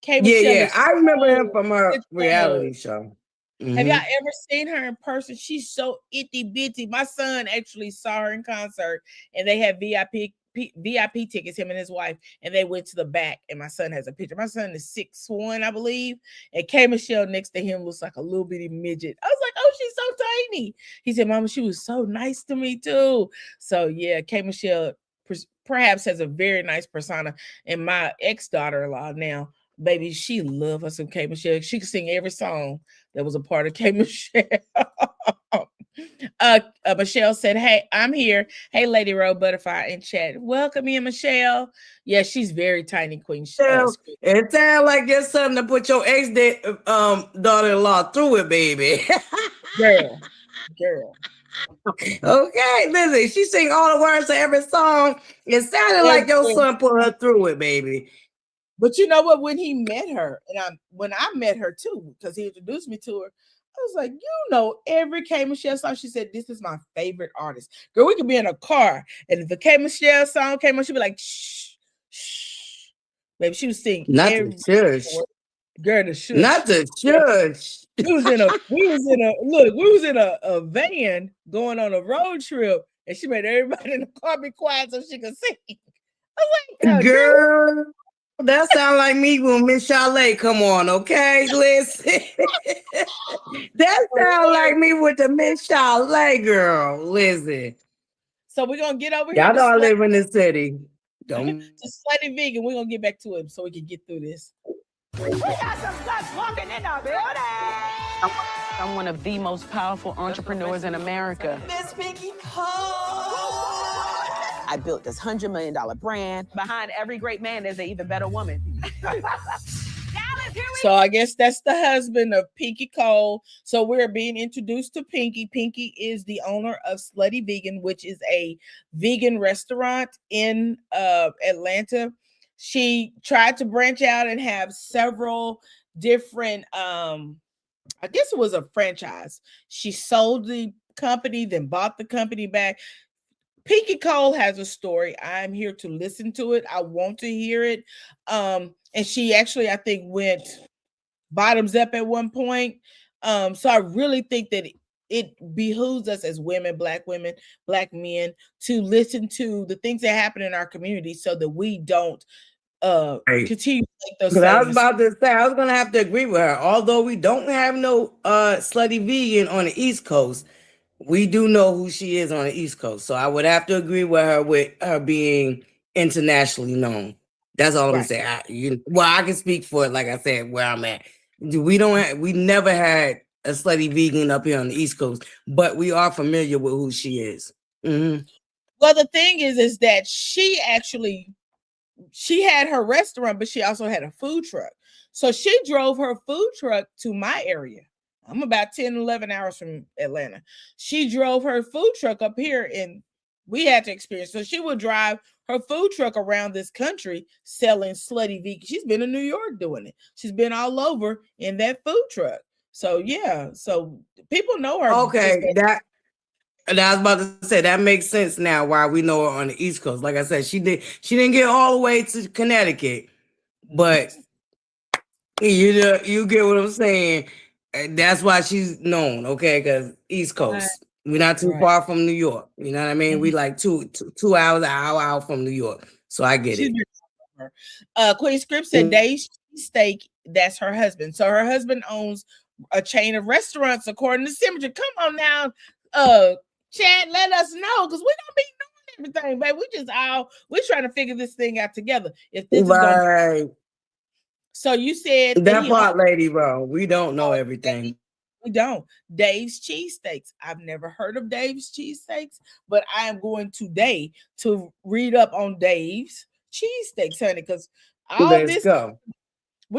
I remember him from her reality show. Have y'all ever seen her in person? She's so itty bitty. My son actually saw her in concert, and they had VIP tickets, him and his wife, and they went to the back. And my son has a picture. My son is 6'1", I believe, and K Michelle next to him looks like a little bitty midget. I was like, oh, she's so tiny. He said, Mama, she was so nice to me too. So yeah, K Michelle perhaps has a very nice persona. And my ex-daughter-in-law now, baby, she love us some K Michelle. She could sing every song that was a part of K Michelle. Michelle said, hey, I'm here. Hey, LadyRo Butterfly in chat. Welcome in, Michelle. Yeah, she's very tiny, Queen. It sounds like there's something to put your daughter-in-law through it, baby. Girl. Okay, listen, she sing all the words to every song. It sounded like your son put her through it, baby. But you know what? When he met her, and when I met her too, because he introduced me to her, I was like, you know, every K Michelle song, she said, this is my favorite artist. Girl, we could be in a car, and if the K Michelle song came on, she'd be like, shh, shh. Maybe she was singing. Not the shush. Girl, the shush. Not the shush. We was in a van going on a road trip, and she made everybody in the car be quiet so she could sing. I was like, girl, that sound like me when Miss Chalet come on, okay? Listen. That sound like me with the Miss Chalet girl. Listen. So we're gonna get over here. Y'all know I live in the city. Don't to Slutty Vegan. We're gonna get back to him so we can get through this. We got some sluts walking in the building. I'm one of the most powerful entrepreneurs in America. Miss Pinky Cole. I built this $100 million brand. Behind every great man, there's an even better woman. So I guess that's the husband of Pinky Cole. So we're being introduced to Pinky. Pinky is the owner of Slutty Vegan, which is a vegan restaurant in Atlanta. She tried to branch out and have several different, I guess it was a franchise. She sold the company, then bought the company back. Pinky Cole has a story. I'm here to listen to it. I want to hear it. And she actually, I think, went bottoms up at one point. So I really think that it behooves us as women, black men, to listen to the things that happen in our community so that we don't continue to make those same. I was about to say, I was going to have to agree with her. Although we don't have no Slutty Vegan on the East Coast, we do know who she is on the East Coast. So I would have to agree with her being internationally known. That's all I'm saying. I can speak for it, like I said, where I'm at. We never had a Slutty Vegan up here on the East Coast, but we are familiar with who she is. Mm-hmm. Well, the thing is that she had her restaurant, but she also had a food truck. So she drove her food truck to my area. I'm about 10, 11 hours from Atlanta. She drove her food truck up here, and we had to experience. So she would drive her food truck around this country selling Slutty Vegan. She's been in New York doing it. She's been all over in that food truck. So yeah, so people know her. Okay, I was about to say that makes sense now why we know her on the East Coast. Like I said, she didn't get all the way to Connecticut, but you get what I'm saying. That's why she's known, okay? Because East Coast, we're not too far from New York. You know what I mean? We like two hours, an hour out from New York. So I get it. Queen Script said Dave's Steak, that's her husband. So her husband owns a chain of restaurants, according to Symmetry. Come on now, Chad, let us know, because we don't be knowing everything, babe. We're trying to figure this thing out together. If this is gonna... So you said that part, LadyRo. We don't know everything. We don't. Dave's Cheesesteaks. I've never heard of Dave's Cheesesteaks, but I am going today to read up on Dave's Cheesesteaks, honey, because we're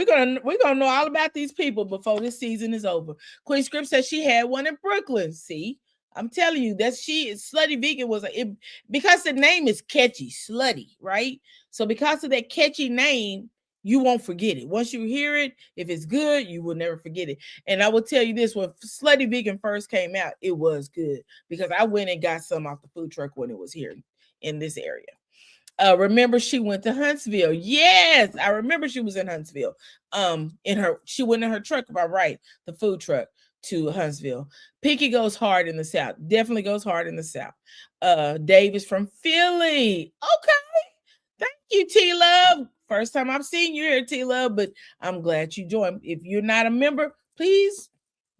gonna know all about these people before this season is over. Queen Script says she had one in Brooklyn. See, I'm telling you that Slutty Vegan was because the name is catchy, Slutty, right? So because of that catchy name, you won't forget it. Once you hear it, if it's good, you will never forget it. And I will tell you this, when Slutty Vegan first came out, it was good because I went and got some off the food truck when it was here in this area. Remember she went to Huntsville. Yes, I remember she was in Huntsville. She went in her truck, if I'm right, the food truck to Huntsville. Pinky goes hard in the South. Definitely goes hard in the South. Dave is from Philly. Okay. Thank you, T-Love. First time I've seen you here, T-Love, but I'm glad you joined. If you're not a member, please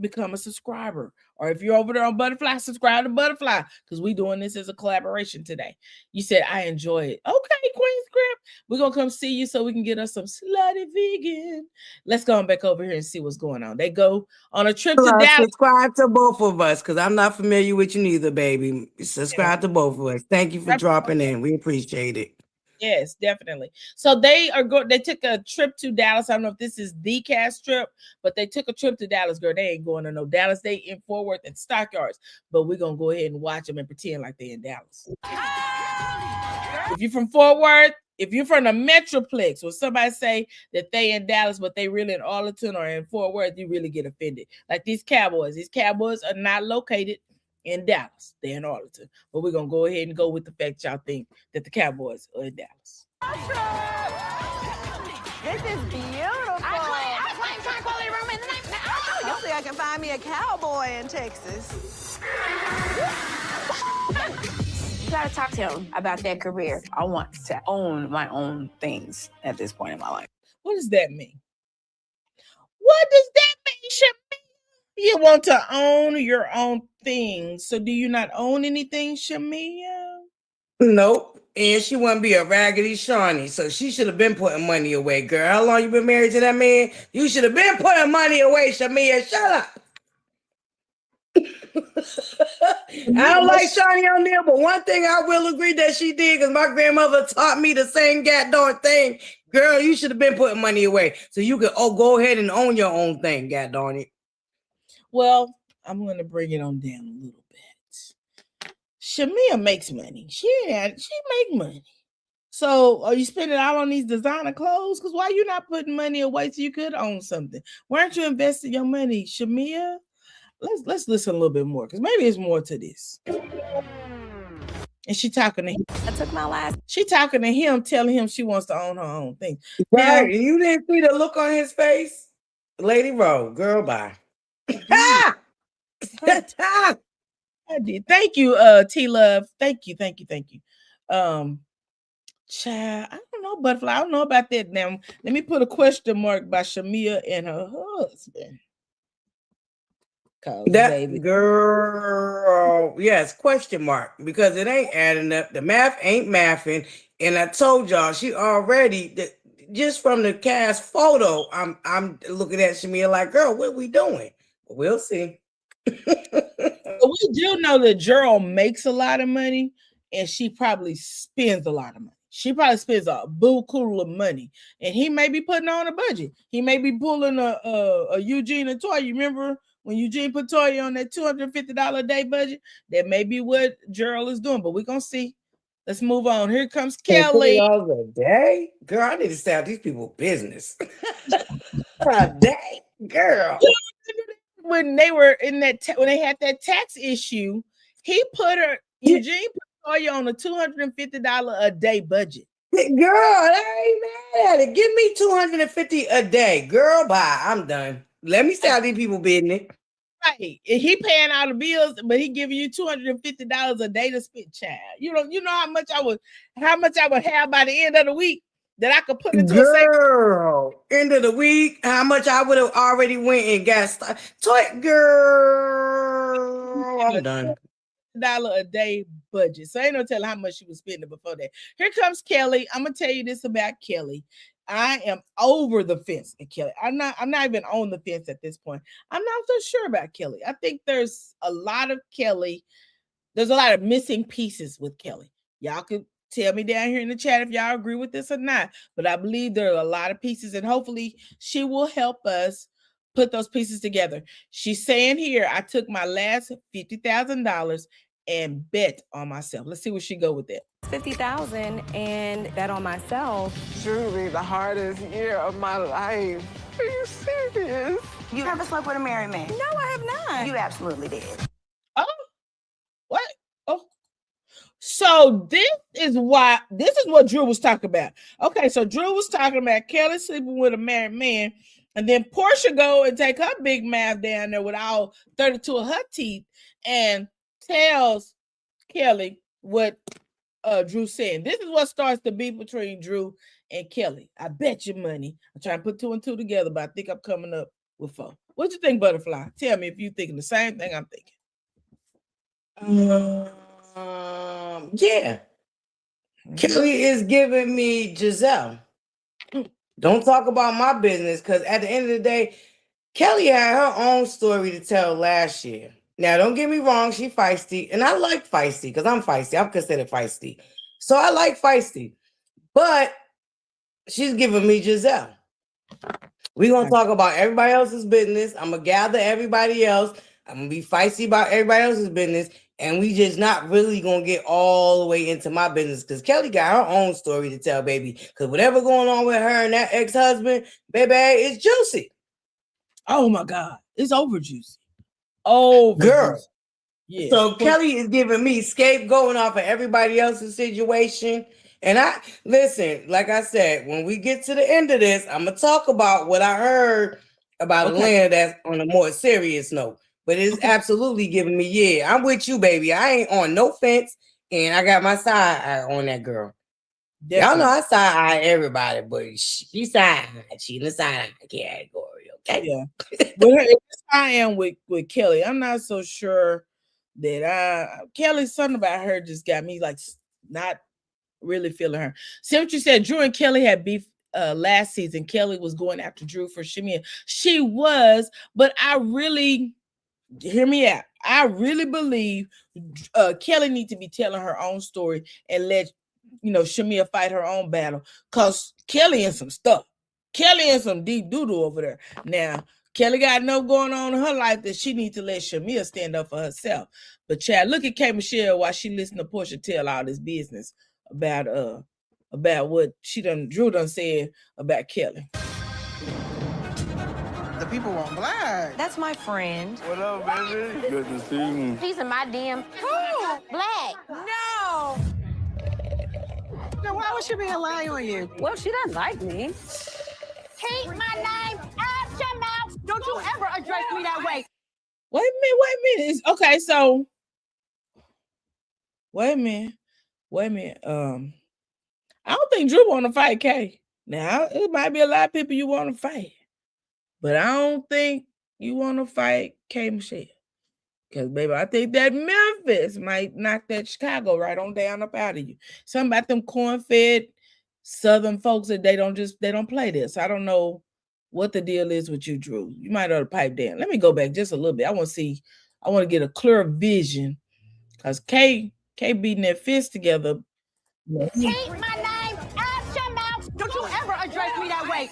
become a subscriber. Or if you're over there on Butterfly, subscribe to Butterfly, because we're doing this as a collaboration today. You said, I enjoy it. Okay, Queen Script. We're going to come see you so we can get us some slutty vegan. Let's go on back over here and see what's going on. They go on a trip to Dallas. Subscribe to both of us, because I'm not familiar with you neither, baby. Subscribe to both of us. Thank you for dropping in. We appreciate it. Yes, definitely. So they took a trip to Dallas. I don't know if this is the cast trip, but they took a trip to Dallas, girl. They ain't going to no Dallas. They in Fort Worth and Stockyards, but we're going to go ahead and watch them and pretend like they're in Dallas. If you're from Fort Worth, if you're from the Metroplex, or somebody say that they in Dallas, but they really in Arlington or in Fort Worth, you really get offended. Like these Cowboys. These Cowboys are not located in Dallas. They're in Arlington. But we're going to go ahead and go with the fact y'all think that the Cowboys are in Dallas. This is beautiful. I claim tranquility room in the night. Hopefully I can find me a cowboy in Texas. You gotta talk to him about that career. I want to own my own things at this point in my life. What does that mean? What does that mean, Shamia? You want to own your own things. So do you not own anything, Shamia? Nope. And she want to be a raggedy Shawnee, so she should have been putting money away, girl. How long you been married to that man? You should have been putting money away, Shamia. Shut up. I don't like Shawnee on there, but one thing I will agree that she did, because my grandmother taught me the same goddamn thing. Girl, you should have been putting money away so you could go ahead and own your own thing, goddamn it. Well, I'm going to bring it on down a little bit. Shamia makes money. She make money. So are you spending all on these designer clothes? Because why you not putting money away so you could own something? Why aren't you investing your money, Shamia? Let's listen a little bit more, because maybe it's more to this. And she talking to him. I took my last. She talking to him, telling him she wants to own her own thing. Right, and you didn't see the look on his face? LadyRo, girl, bye. I did. Thank you, T-Love. Thank you. Child, I don't know, Butterfly. I don't know about that now. Let me put a question mark by Shamia and her husband. That baby. Girl, yes, question mark, because it ain't adding up. The math ain't mathing, and I told y'all she already just from the cast photo. I'm looking at Shamia like, girl, what we doing? We'll see. We do know that Gerald makes a lot of money, and she probably spends a lot of money. She probably spends a buku of money, and he may be putting on a budget. He may be pulling a Eugene and Toya. You remember when Eugene put Toya on that $250 a day budget? That may be what Gerald is doing, but we're gonna see. Let's move on. Here comes Kelly. $2 a day, girl. I need to stay out these people's business. A day, girl. When they were in that, when they had that tax issue, he put her. Eugene put Toya on a $250 a day budget. Girl, I ain't mad at it. Give me $250 a day. Girl, bye. I'm done. Let me stay out these people business. Right. He paying all the bills, but he giving you $250 a day to spend, child. You know how much I would have by the end of the week that I could put into a savings. End of the week, how much I would have already went and got started. Toy girl, I'm done. $1 a day budget. So ain't no telling how much she was spending before that. Here comes Kelly. I'm gonna tell you this about Kelly. I am over the fence at Kelly. I'm not even on the fence at this point. I'm not so sure about Kelly. I think there's a lot of Kelly. There's a lot of missing pieces with Kelly. Y'all could tell me down here in the chat if y'all agree with this or not. But I believe there are a lot of pieces, and hopefully she will help us put those pieces together. She's saying here, I took my last $50,000 and bet on myself. Let's see where she go with that. $50,000 and bet on myself. Truly the hardest year of my life. Are you serious? You never slept with a married man? No, I have not. You absolutely did. Oh, what? Oh, So this is what Drew was talking about. Okay, so Drew was talking about Kelly sleeping with a married man, and then Portia go and take her big mouth down there with all 32 of her teeth and tells Kelly what Drew said. This is what starts the beef between Drew and Kelly. I bet you money. I'm trying to put 2 and 2 together, but I think I'm coming up with 4. What you think, Butterfly? Tell me if you thinking the same thing I'm thinking. Yeah. Kelly is giving me Giselle. Don't talk about my business, because at the end of the day, Kelly had her own story to tell last year. Now, don't get me wrong, she feisty, and I like feisty because I'm feisty. I'm considered feisty. So I like feisty, but she's giving me Giselle. We're going to talk about everybody else's business. I'm going to gather everybody else. I'm going to be feisty about everybody else's business. And we just not really going to get all the way into my business, because Kelly got her own story to tell, baby. Because whatever going on with her and that ex-husband, baby, it's juicy. Oh, my God. It's over juicy. Oh, girl. Juicy. Yes. So Kelly is giving me scapegoating off of everybody else's situation. And I listen, like I said, when we get to the end of this, I'm gonna talk about what I heard about Atlanta that's on a more serious note. But it's absolutely giving me, yeah, I'm with you, baby. I ain't on no fence, and I got my side eye on that girl. Definitely. Y'all know I side eye everybody, but she side eye. She in the side eye category, okay? Yeah. But I am with Kelly. I'm not so sure that Kelly's something about her just got me like not really feeling her. See what you said? Drew and Kelly had beef last season. Kelly was going after Drew for Shamia. She was, but I really hear me out. I really believe Kelly needs to be telling her own story and let Shamia fight her own battle, because Kelly in some stuff. Kelly in some deep doo-doo over there. Now, Kelly got enough going on in her life that she needs to let Shamia stand up for herself. But Chad, look at K. Michelle while she listened to Portia tell all this business about what Drew done said about Kelly. The people want Black. That's my friend. What up, baby? Good to see you. He's in my DM. Who? Black. No. Now, why would she be lying on you? Well, she doesn't like me. Keep my name out your mouth. Don't you ever address me that way. Wait a minute. Okay, so wait a minute. I don't think Drew want to fight Kay. Now, it might be a lot of people you want to fight, but I don't think you want to fight K. Michelle. Because, baby, I think that Memphis might knock that Chicago right on down up out of you. Something about them corn-fed Southern folks that they don't play this. I don't know what the deal is with you, Drew. You might ought to pipe down. Let me go back just a little bit. I want to get a clear vision, because K beating that fist together. Keep my name out your mouth. Don't you ever address me that way.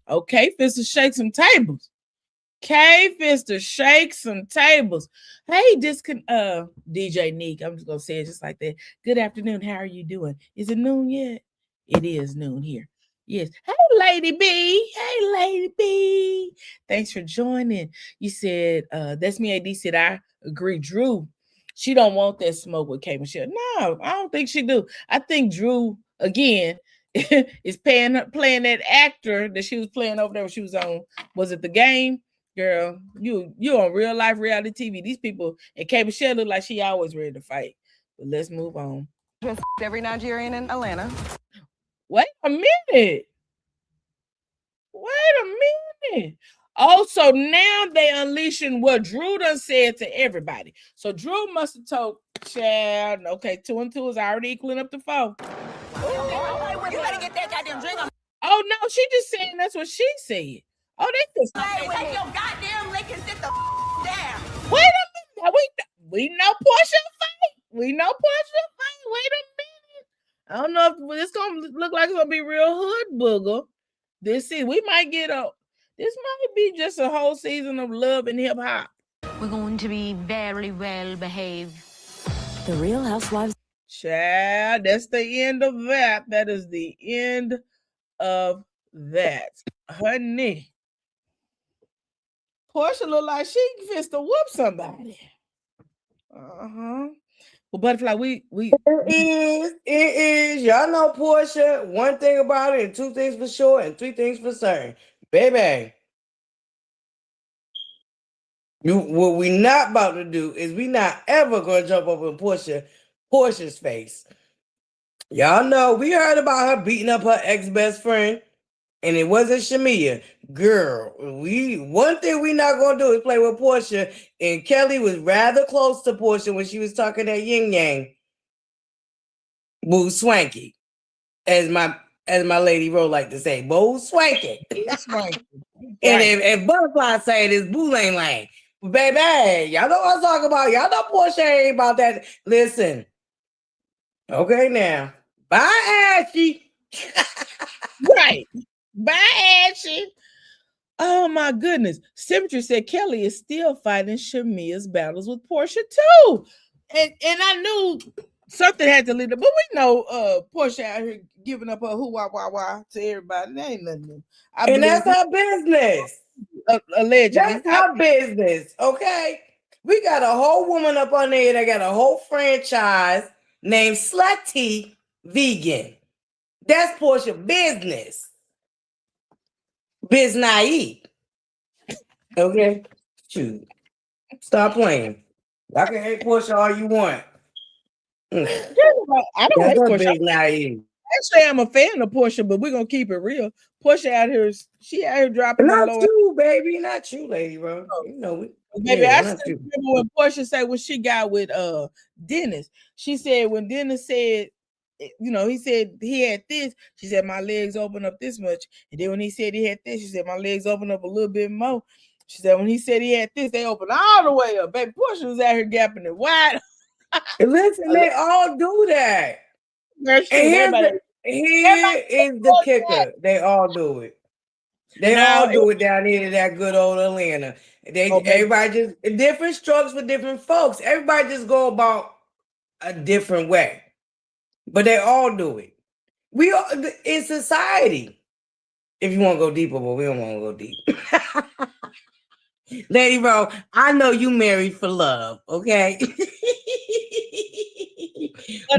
Okay, fist to shake some tables. K-Fist to shake some tables. Hey, DJ Neek, I'm just gonna say it just like that. Good afternoon. How are you doing? Is it noon yet? It is noon here. Yes. Hey, Lady B. Hey, Lady B. Thanks for joining. You said that's me. AD said I agree. Drew, she don't want that smoke with K. Michelle. No, I don't think she do. I think Drew again is playing that actor that she was playing over there when she was on. Was it The Game? Girl, you on real life reality TV. These people, and K. Michelle look like she always ready to fight. But let's move on. Every Nigerian in Atlanta. Wait a minute. Oh, so now they unleashing what Drew done said to everybody. So Drew must have told Chad, okay, 2 and 2 is already equaling up to 4. You better get that goddamn drink on. Oh, no, she just saying that's what she said. Oh, they just take your goddamn lick and sit the down. Wait a minute. We know Portia fight. Wait a minute. I don't know if it's gonna look like it's gonna be real hood booger. This might be just a whole season of love and hip hop. We're going to be very well behaved. The Real Housewives. Child, that's the end of that. That is the end of that. Honey. Portia look like she fist to whoop somebody. Uh-huh. Well, Butterfly, we It is. Y'all know Portia. One thing about it, and two things for sure, and three things for certain. Baby. What we not about to do is we not ever gonna jump up in Portia's face. Y'all know we heard about her beating up her ex-best friend, and it wasn't Shamia. Girl, one thing we not gonna do is play with Portia. And Kelly was rather close to Portia when she was talking that yin yang. Boo swanky, as my LadyRo like to say, boo swanky. swanky. And if Butterfly say this, boo lane lane. Baby, y'all know what I'm talking about. Y'all know Portia ain't about that. Listen. Okay, now. Bye, Ashley. Right. Bye, Ashley. Oh, my goodness. Symmetry said Kelly is still fighting Shamia's battles with Portia, too. And I knew something had to lead her, but we know Portia out here giving up her who-wah-wah-wah to everybody. That ain't nothing new. And that's her business. Allegedly. That's her business, okay? We got a whole woman up on there that got a whole franchise named Slutty Vegan. That's Portia business. Biz naive. Okay? Shoot. Stop playing. Y'all can hate Portia all you want. I don't hate Portia. Big naive. Actually, I'm a fan of Portia, but we're gonna keep it real. Portia out here, she out here dropping not the low. You, baby, not you, LadyRo. You know it. Baby, yeah, I still remember when Portia said what she got with Dennis. She said when Dennis said, you know, he said he had this, she said my legs open up this much. And then when he said he had this, she said my legs open up a little bit more. She said when he said he had this, they opened all the way up. Baby, Portia was out here gapping it wide. Listen, they all do that. And here is the kicker. They all do it. They all do it down here in that good old Atlanta. Everybody just different strokes for different folks. Everybody just go about a different way. But they all do it. We are in society. If you want to go deeper, but we don't want to go deep. LadyRo, I know you married for love, okay?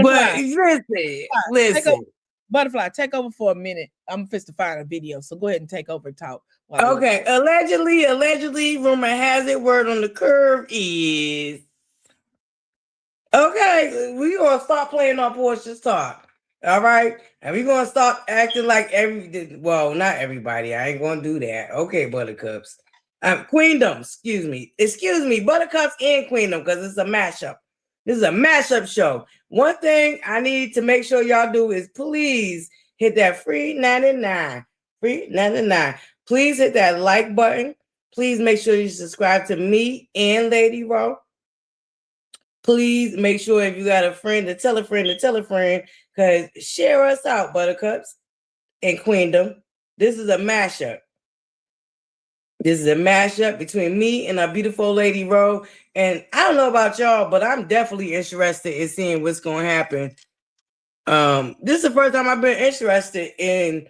But listen. Butterfly, take over for a minute. I'm fist to find a video, so go ahead and take over and talk. Okay, allegedly, rumor has it, word on the curve is okay. We gonna start playing on Portia's talk, all right? And we gonna start acting like not everybody. I ain't gonna do that. Okay, Buttercups, Queendom. Excuse me, Buttercups and Queendom, because it's a mashup. This is a mashup show. One thing I need to make sure y'all do is please hit that free 99. Please hit that like button. Please make sure you subscribe to me and LadyRo. Please make sure if you got a friend to tell a friend to tell a friend, because share us out, Buttercups and Queendom. This is a mashup. This is a mashup between me and our beautiful LadyRo. And I don't know about y'all, but I'm definitely interested in seeing what's going to happen. This is the first time I've been interested in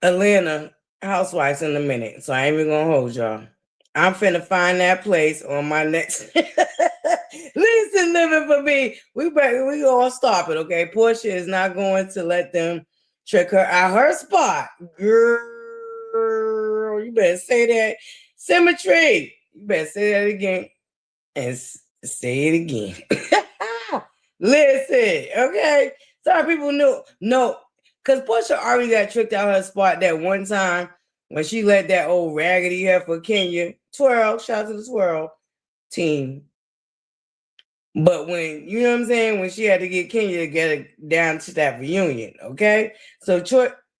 Atlanta Housewives in a minute. So I ain't even going to hold y'all. I'm finna find that place on my next. Listen, living for me. We gonna stop it, okay? Portia is not going to let them trick her out her spot. Girl, you better say that. Symmetry. You better say that again. And say it again. Listen, okay? Sorry, people no, because Portia already got tricked out her spot that one time when she let that old raggedy heifer Kenya twirl. Shout out to the twirl team. But when, you know what I'm saying, when she had to get Kenya to get it down to that reunion, okay? So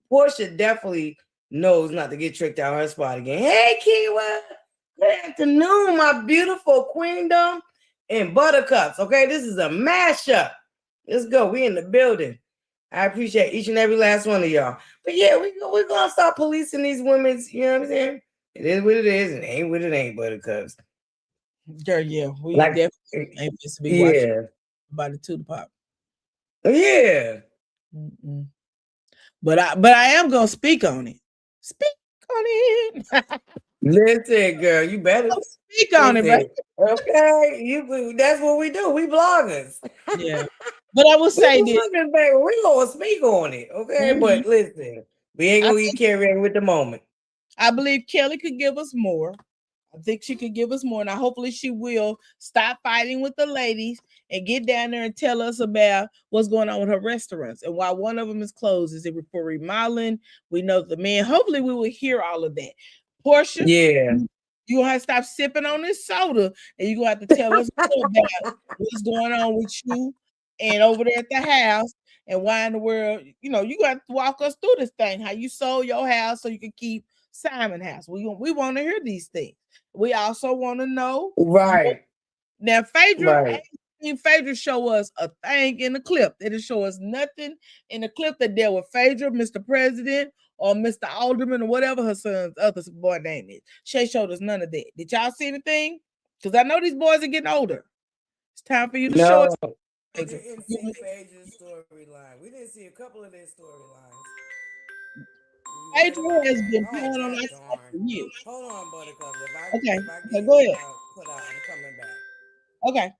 Portia definitely knows not to get tricked out her spot again. Hey, Kiwa. Good afternoon, my beautiful Queendom and Buttercups, okay? This is a mashup. Let's go. We in the building. I appreciate each and every last one of y'all. But yeah, we're going to start policing these women's, you know what I'm saying? It is what it is, and it ain't what it ain't, Buttercups. Girl, yeah. We definitely ain't supposed to be watching about the to the pop. Yeah. Mm-mm. But I am going to speak on it. Speak on it. Listen, girl, you better speak on it, listen. but Okay, that's what we do. We bloggers. yeah. But I will We say this. bloggers, baby. We gonna speak on it, okay? But listen, we ain't gonna get carried with the moment. I believe Kelly could give us more. I think she could give us more, and hopefully she will stop fighting with the ladies and get down there and tell us about what's going on with her restaurants and why one of them is closed. Is it for remodeling? We know the man. Hopefully, we will hear all of that. Portia, Yeah, you gonna have to stop sipping on this soda, and you're gonna have to tell us about what's going on with you and over there at the house. And why in the world, you got to walk us through this thing. How you sold your house so you can keep Simon house. We want to hear these things. We also want to know. right. Now, Phaedra, Right. Phaedra show us a thing in the clip. They didn't show us nothing in the clip that dealt with Phaedra, Mr. President, or Mr. Alderman, or whatever her son's other boy name is. She showed us none of that. Did y'all see anything? Because I know these boys are getting older. It's time for you to show us. We didn't see Phaedra's storyline. We didn't see a couple of their storylines. Phaedra has been playing on that stuff for years. Hold on, Buttercup. Okay, get go ahead. put out, I'm coming back. Okay.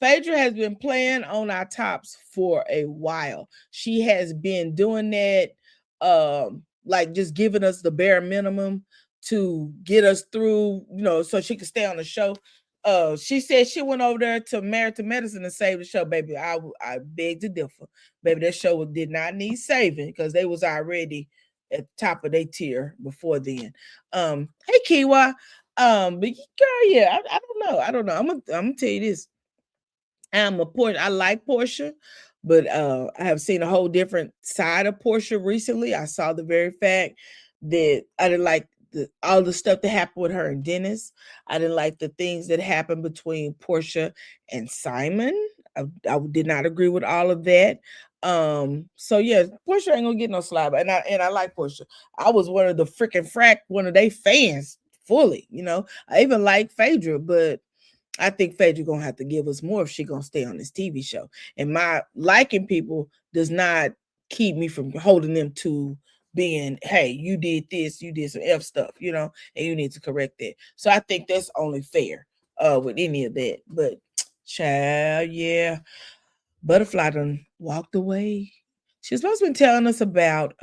Phaedra has been playing on our tops for a while. She has been doing that, like just giving us the bare minimum to get us through, so she could stay on the show. She said she went over there to Married to Medicine and saved the show, baby. I beg to differ, baby. That show did not need saving because they was already at the top of their tier before then. Hey Kiwa, but girl, yeah, I don't know. I'm gonna tell you this. I like Portia, but I have seen a whole different side of Portia recently. I saw the very fact that I didn't like all the stuff that happened with her and Dennis. I didn't like the things that happened between Portia and Simon. I did not agree with all of that. So yeah, Portia ain't gonna get no slap. And I like Portia. I was one of the freaking one of their fans fully, I even like Phaedra, but I think Phaedra gonna have to give us more if she gonna stay on this TV show. And my liking people does not keep me from holding them to being, hey, you did this, you did some F stuff, and you need to correct that. So I think that's only fair with any of that. But child, yeah, Butterfly done walked away. She's supposed to be telling us about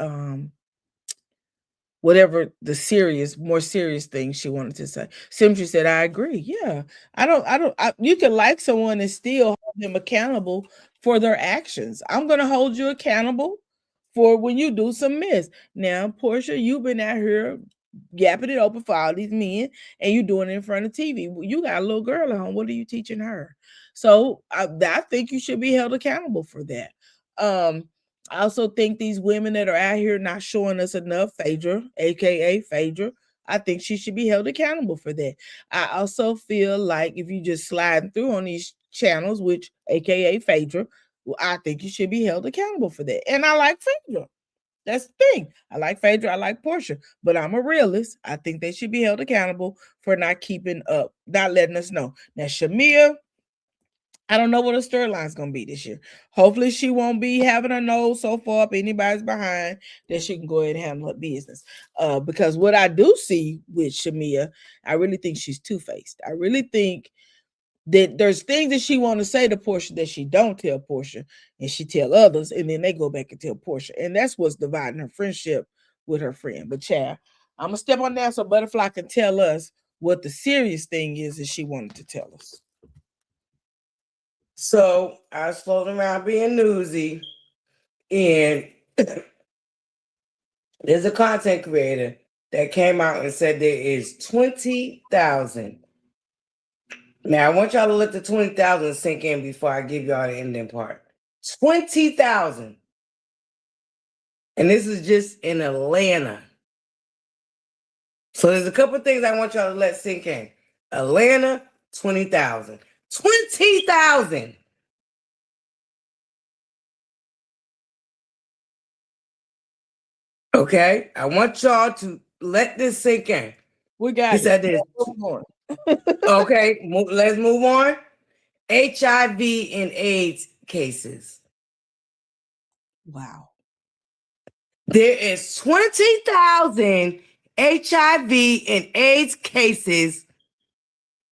whatever the more serious thing she wanted to say. Symmetry said, I agree. Yeah. You can like someone and still hold them accountable for their actions. I'm going to hold you accountable for when you do some miss. Now, Portia, you've been out here yapping it open for all these men and you doing it in front of TV. You got a little girl at home. What are you teaching her? So I think you should be held accountable for that. I also think these women that are out here not showing us enough, Phaedra, aka Phaedra, I think she should be held accountable for that. I also feel like if you just slide through on these channels, which aka Phaedra, well, I think you should be held accountable for that. And I like Phaedra. That's the thing. I like Phaedra, I like Portia, but I'm a realist. I think they should be held accountable for not keeping up, not letting us know. Now, Shamia, I don't know what her storyline's gonna be this year. Hopefully, she won't be having her nose so far up anybody's behind that she can go ahead and handle her business. Because what I do see with Shamia, I really think she's two-faced. I really think that there's things that she want to say to Portia that she don't tell Portia, and she tell others, and then they go back and tell Portia, and that's what's dividing her friendship with her friend. But child, I'm gonna step on down so Butterfly can tell us what the serious thing is that she wanted to tell us. So I was floating around being newsy, and there's a content creator that came out and said there is 20,000. Now I want y'all to let the 20,000 sink in before I give y'all the ending part. 20,000. And this is just in Atlanta. So there's a couple of things I want y'all to let sink in. Atlanta, 20,000. 20,000. Okay, I want y'all to let this sink in. We got he said this. Okay, let's move on. HIV and AIDS cases. Wow. There is 20,000 HIV and AIDS cases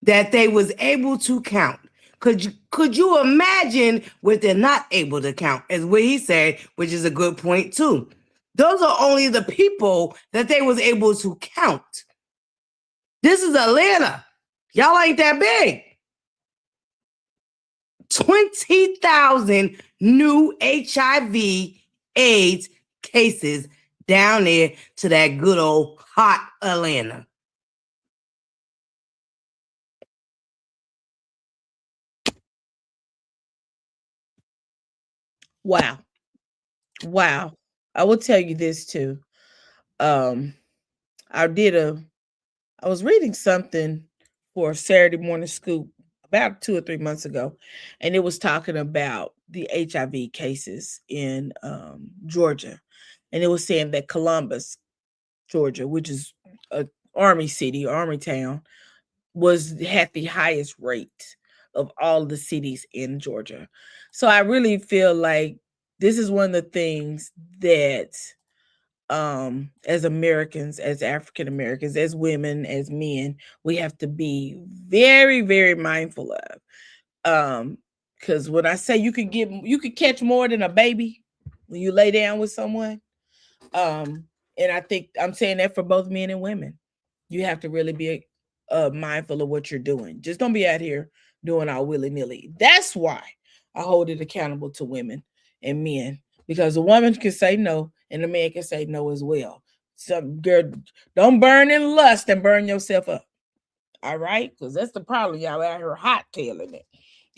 that they was able to count. Could you imagine what they're not able to count, is what he said, which is a good point too. Those are only the people that they was able to count. This is Atlanta. Y'all ain't that big. 20,000 new HIV AIDS cases down there to that good old hot Atlanta. Wow. Wow. I will tell you this too. I was reading something for Saturday Morning Scoop about 2 or 3 months ago, and it was talking about the HIV cases in Georgia. And it was saying that Columbus, Georgia, which is a army city, army town, had the highest rate of all the cities in Georgia. So I really feel like this is one of the things that as Americans, as African Americans, as women, as men, we have to be very, very mindful of. Because when I say you could catch more than a baby when you lay down with someone. And I think I'm saying that for both men and women. You have to really be mindful of what you're doing. Just don't be out here doing all willy-nilly. That's why I hold it accountable to women and men, because a woman can say no and a man can say no as well. So, girl, don't burn in lust and burn yourself up. All right? Because that's the problem. Y'all out here hot tailing it.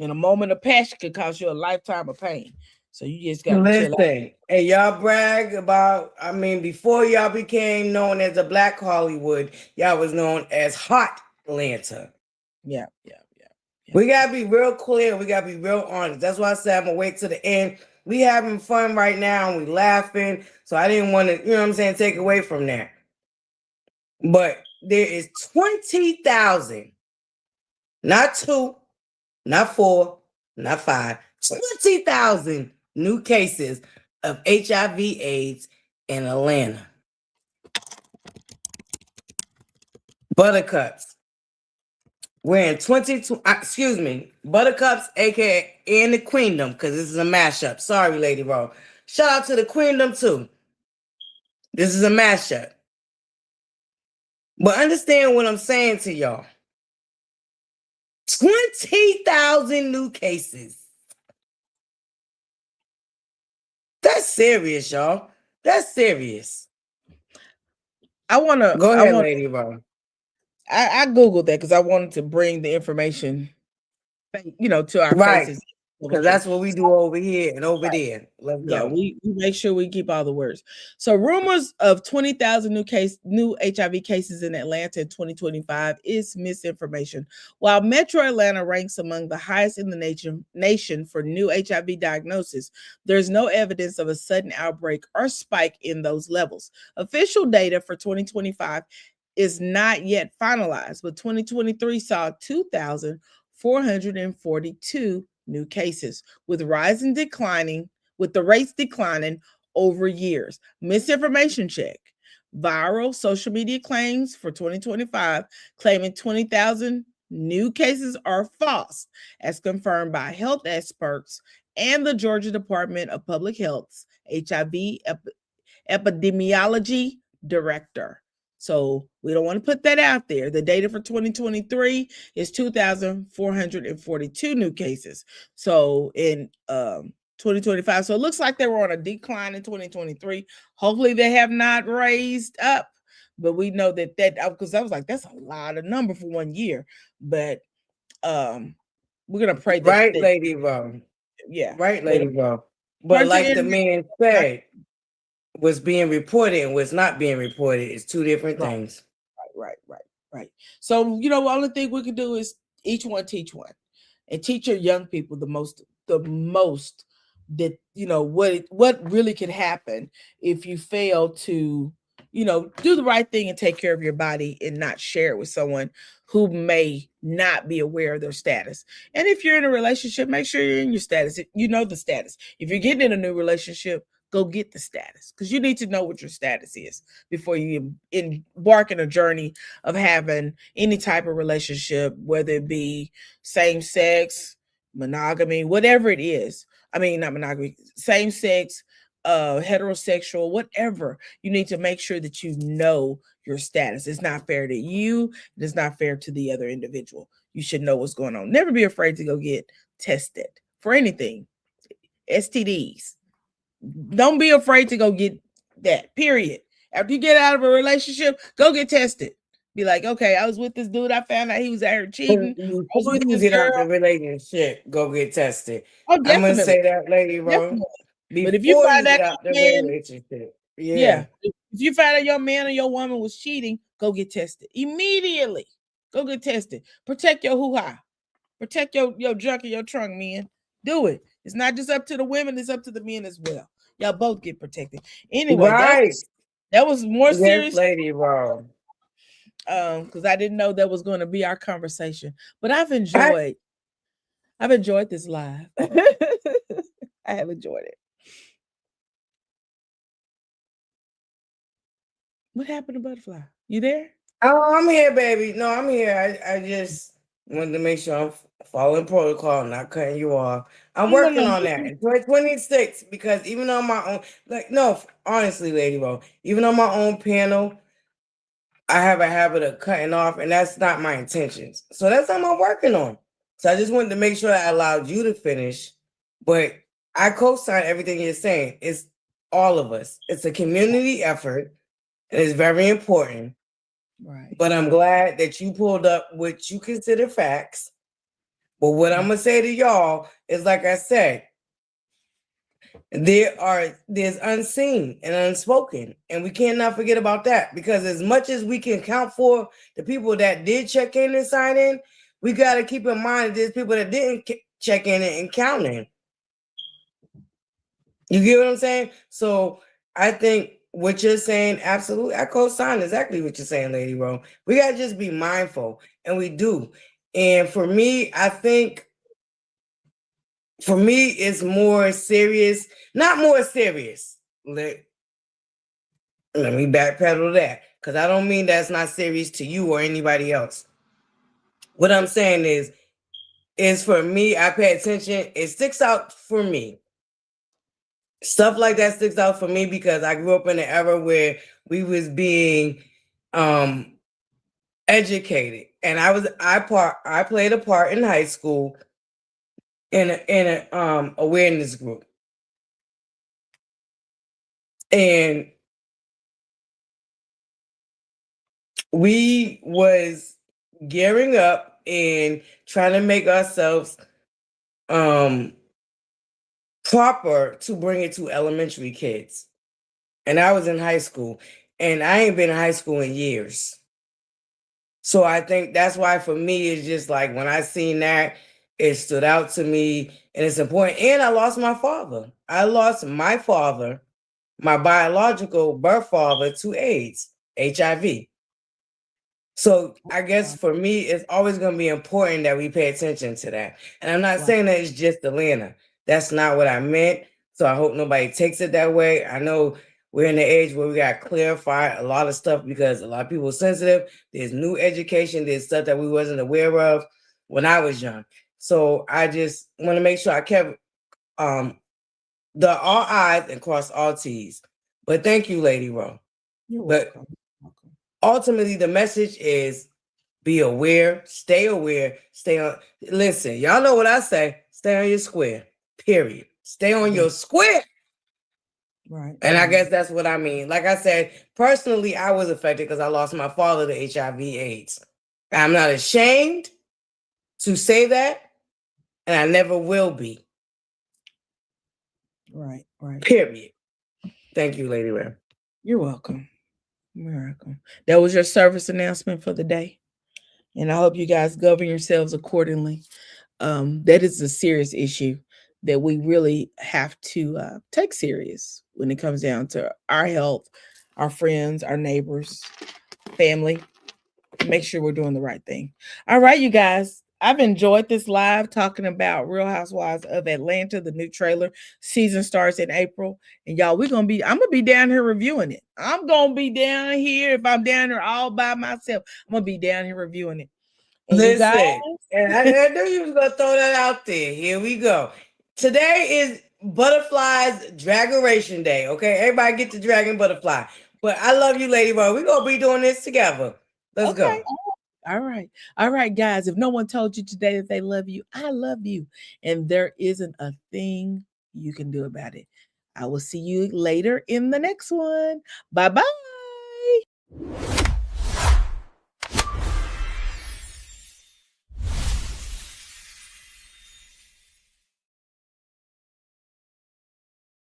And a moment of passion could cause you a lifetime of pain. So you just got to chill out. Hey, y'all brag about, before y'all became known as a Black Hollywood, y'all was known as Hot Atlanta. Yeah. We got to be real clear. We got to be real honest. That's why I said I'm going to wait to the end. We having fun right now and we laughing. So I didn't want to, take away from that. But there is 20,000, not 2, not 4, not 5, 20,000 new cases of HIV AIDS in Atlanta. Buttercups. We're in Buttercups, aka in the Queendom, because this is a mashup. Sorry, LadyRo. Shout out to the Queendom too. This is a mashup. But understand what I'm saying to y'all. 20,000 new cases. That's serious, y'all. That's serious. I want to go ahead, LadyRo. I Googled that because I wanted to bring the information, to our faces. Because that's what we do over here and over there. Let's go. Yeah, we make sure we keep all the words. So rumors of 20,000 new HIV cases in Atlanta in 2025 is misinformation. While Metro Atlanta ranks among the highest in the nation for new HIV diagnosis, there's no evidence of a sudden outbreak or spike in those levels. Official data for 2025 is not yet finalized, but 2023 saw 2,442 new cases, with the rates declining over years. Misinformation check. Viral social media claims for 2025 claiming 20,000 new cases are false, as confirmed by health experts and the Georgia Department of Public Health's HIV epidemiology director. So we don't want to put that out there. The data for 2023 is 2,442 new cases. So in 2025, so it looks like they were on a decline in 2023. Hopefully they have not raised up, but we know that because I was like, that's a lot of number for 1 year. But we're gonna pray that LadyRo. Yeah, LadyRo. But like the man said, what's being reported and what's not being reported is two different things. Right. So, the only thing we can do is each one teach one, and teach your young people the most that, what really could happen if you fail to, do the right thing and take care of your body and not share it with someone who may not be aware of their status. And if you're in a relationship, make sure you're in your status. You know the status. If you're getting in a new relationship, go get the status, because you need to know what your status is before you embark in a journey of having any type of relationship, whether it be same sex, monogamy, whatever it is. I mean, not monogamy, same sex, heterosexual, whatever. You need to make sure that you know your status. It's not fair to you. It's not fair to the other individual. You should know what's going on. Never be afraid to go get tested for anything. STDs. Don't be afraid to go get that, period. After you get out of a relationship, go get tested. Be like, okay, I was with this dude. I found out he was out here cheating. Before you get out the relationship, go get tested. Oh, I'm gonna definitely. say that, LadyRo. Definitely. Before But if you find get out out the your man, relationship, yeah, if you find out your man or your woman was cheating, go get tested immediately. Go get tested. Protect your hoo-ha. Protect your junk in your trunk, men. Do it. It's not just up to the women, it's up to the men as well. Y'all both get protected. Anyway, right. that was more Yes, serious. LadyRo. Because I didn't know that was going to be our conversation. But I've enjoyed this live. I have enjoyed it. What happened to Butterfly? You there? Oh, I'm here, baby. No, I'm here. I just wanted to make sure I'm following protocol, not cutting you off. I'm working on that in 2026, because even on my own, honestly, LadyRo, even on my own panel, I have a habit of cutting off, and that's not my intentions. So that's what I'm working on. So I just wanted to make sure I allowed you to finish, but I co-sign everything you're saying. It's all of us. It's a community effort. It is very important. Right. But I'm glad that you pulled up what you consider facts. But what I'm gonna say to y'all is, like I said, there's unseen and unspoken, and we cannot forget about that, because as much as we can count for the people that did check in and sign in, we got to keep in mind that there's people that didn't check in and count in. You get what I'm saying? So I think what you're saying, absolutely, I co-sign exactly what you're saying, LadyRo. We gotta just be mindful, and we do. And for me, I think it's more serious, not more serious. Let me backpedal that, because I don't mean that's not serious to you or anybody else. What I'm saying is for me, I pay attention. It sticks out for me. Stuff like that sticks out for me because I grew up in an era where we was being educated, and I played a part in high school in a awareness group, and we was gearing up and trying to make ourselves proper to bring it to elementary kids. And I was in high school, and I ain't been in high school in years. So I think that's why for me, it's just like when I seen that, it stood out to me, and it's important. And I lost my father. I lost my father, my biological birth father, to AIDS, HIV. So I guess for me, it's always going to be important that we pay attention to that. And I'm not saying that it's just Atlanta. That's not what I meant. So I hope nobody takes it that way. I know we're in the age where we got to clarify a lot of stuff because a lot of people are sensitive. There's new education. There's stuff that we wasn't aware of when I was young. So I just want to make sure I kept all I's and cross all T's. But thank you, LadyRo. You're welcome. Ultimately, the message is be aware, stay on. Listen, y'all know what I say. Stay on your square, period. Stay on your square. Right. And I guess that's what I mean. Like I said, personally, I was affected because I lost my father to HIV AIDS. I'm not ashamed to say that, and I never will be. Right. Period. Thank you, LadyRo. You're welcome. You're welcome. That was your service announcement for the day. And I hope you guys govern yourselves accordingly. That is a serious issue that we really have to take serious when it comes down to our health, our friends, our neighbors, family. Make sure we're doing the right thing. All right, you guys. I've enjoyed this live talking about Real Housewives of Atlanta. The new trailer season starts in April. And y'all, I'm going to be down here reviewing it. I'm going to be down here. If I'm down here all by myself, I'm going to be down here reviewing it. And listen, and I knew you was going to throw that out there. Here we go. Today is Butterflies Dragoration Day. Okay, everybody get the dragon butterfly. But I love you, LadyRo. We're going to be doing this together. Let's go. All right, guys. If no one told you today that they love you, I love you. And there isn't a thing you can do about it. I will see you later in the next one. Bye-bye.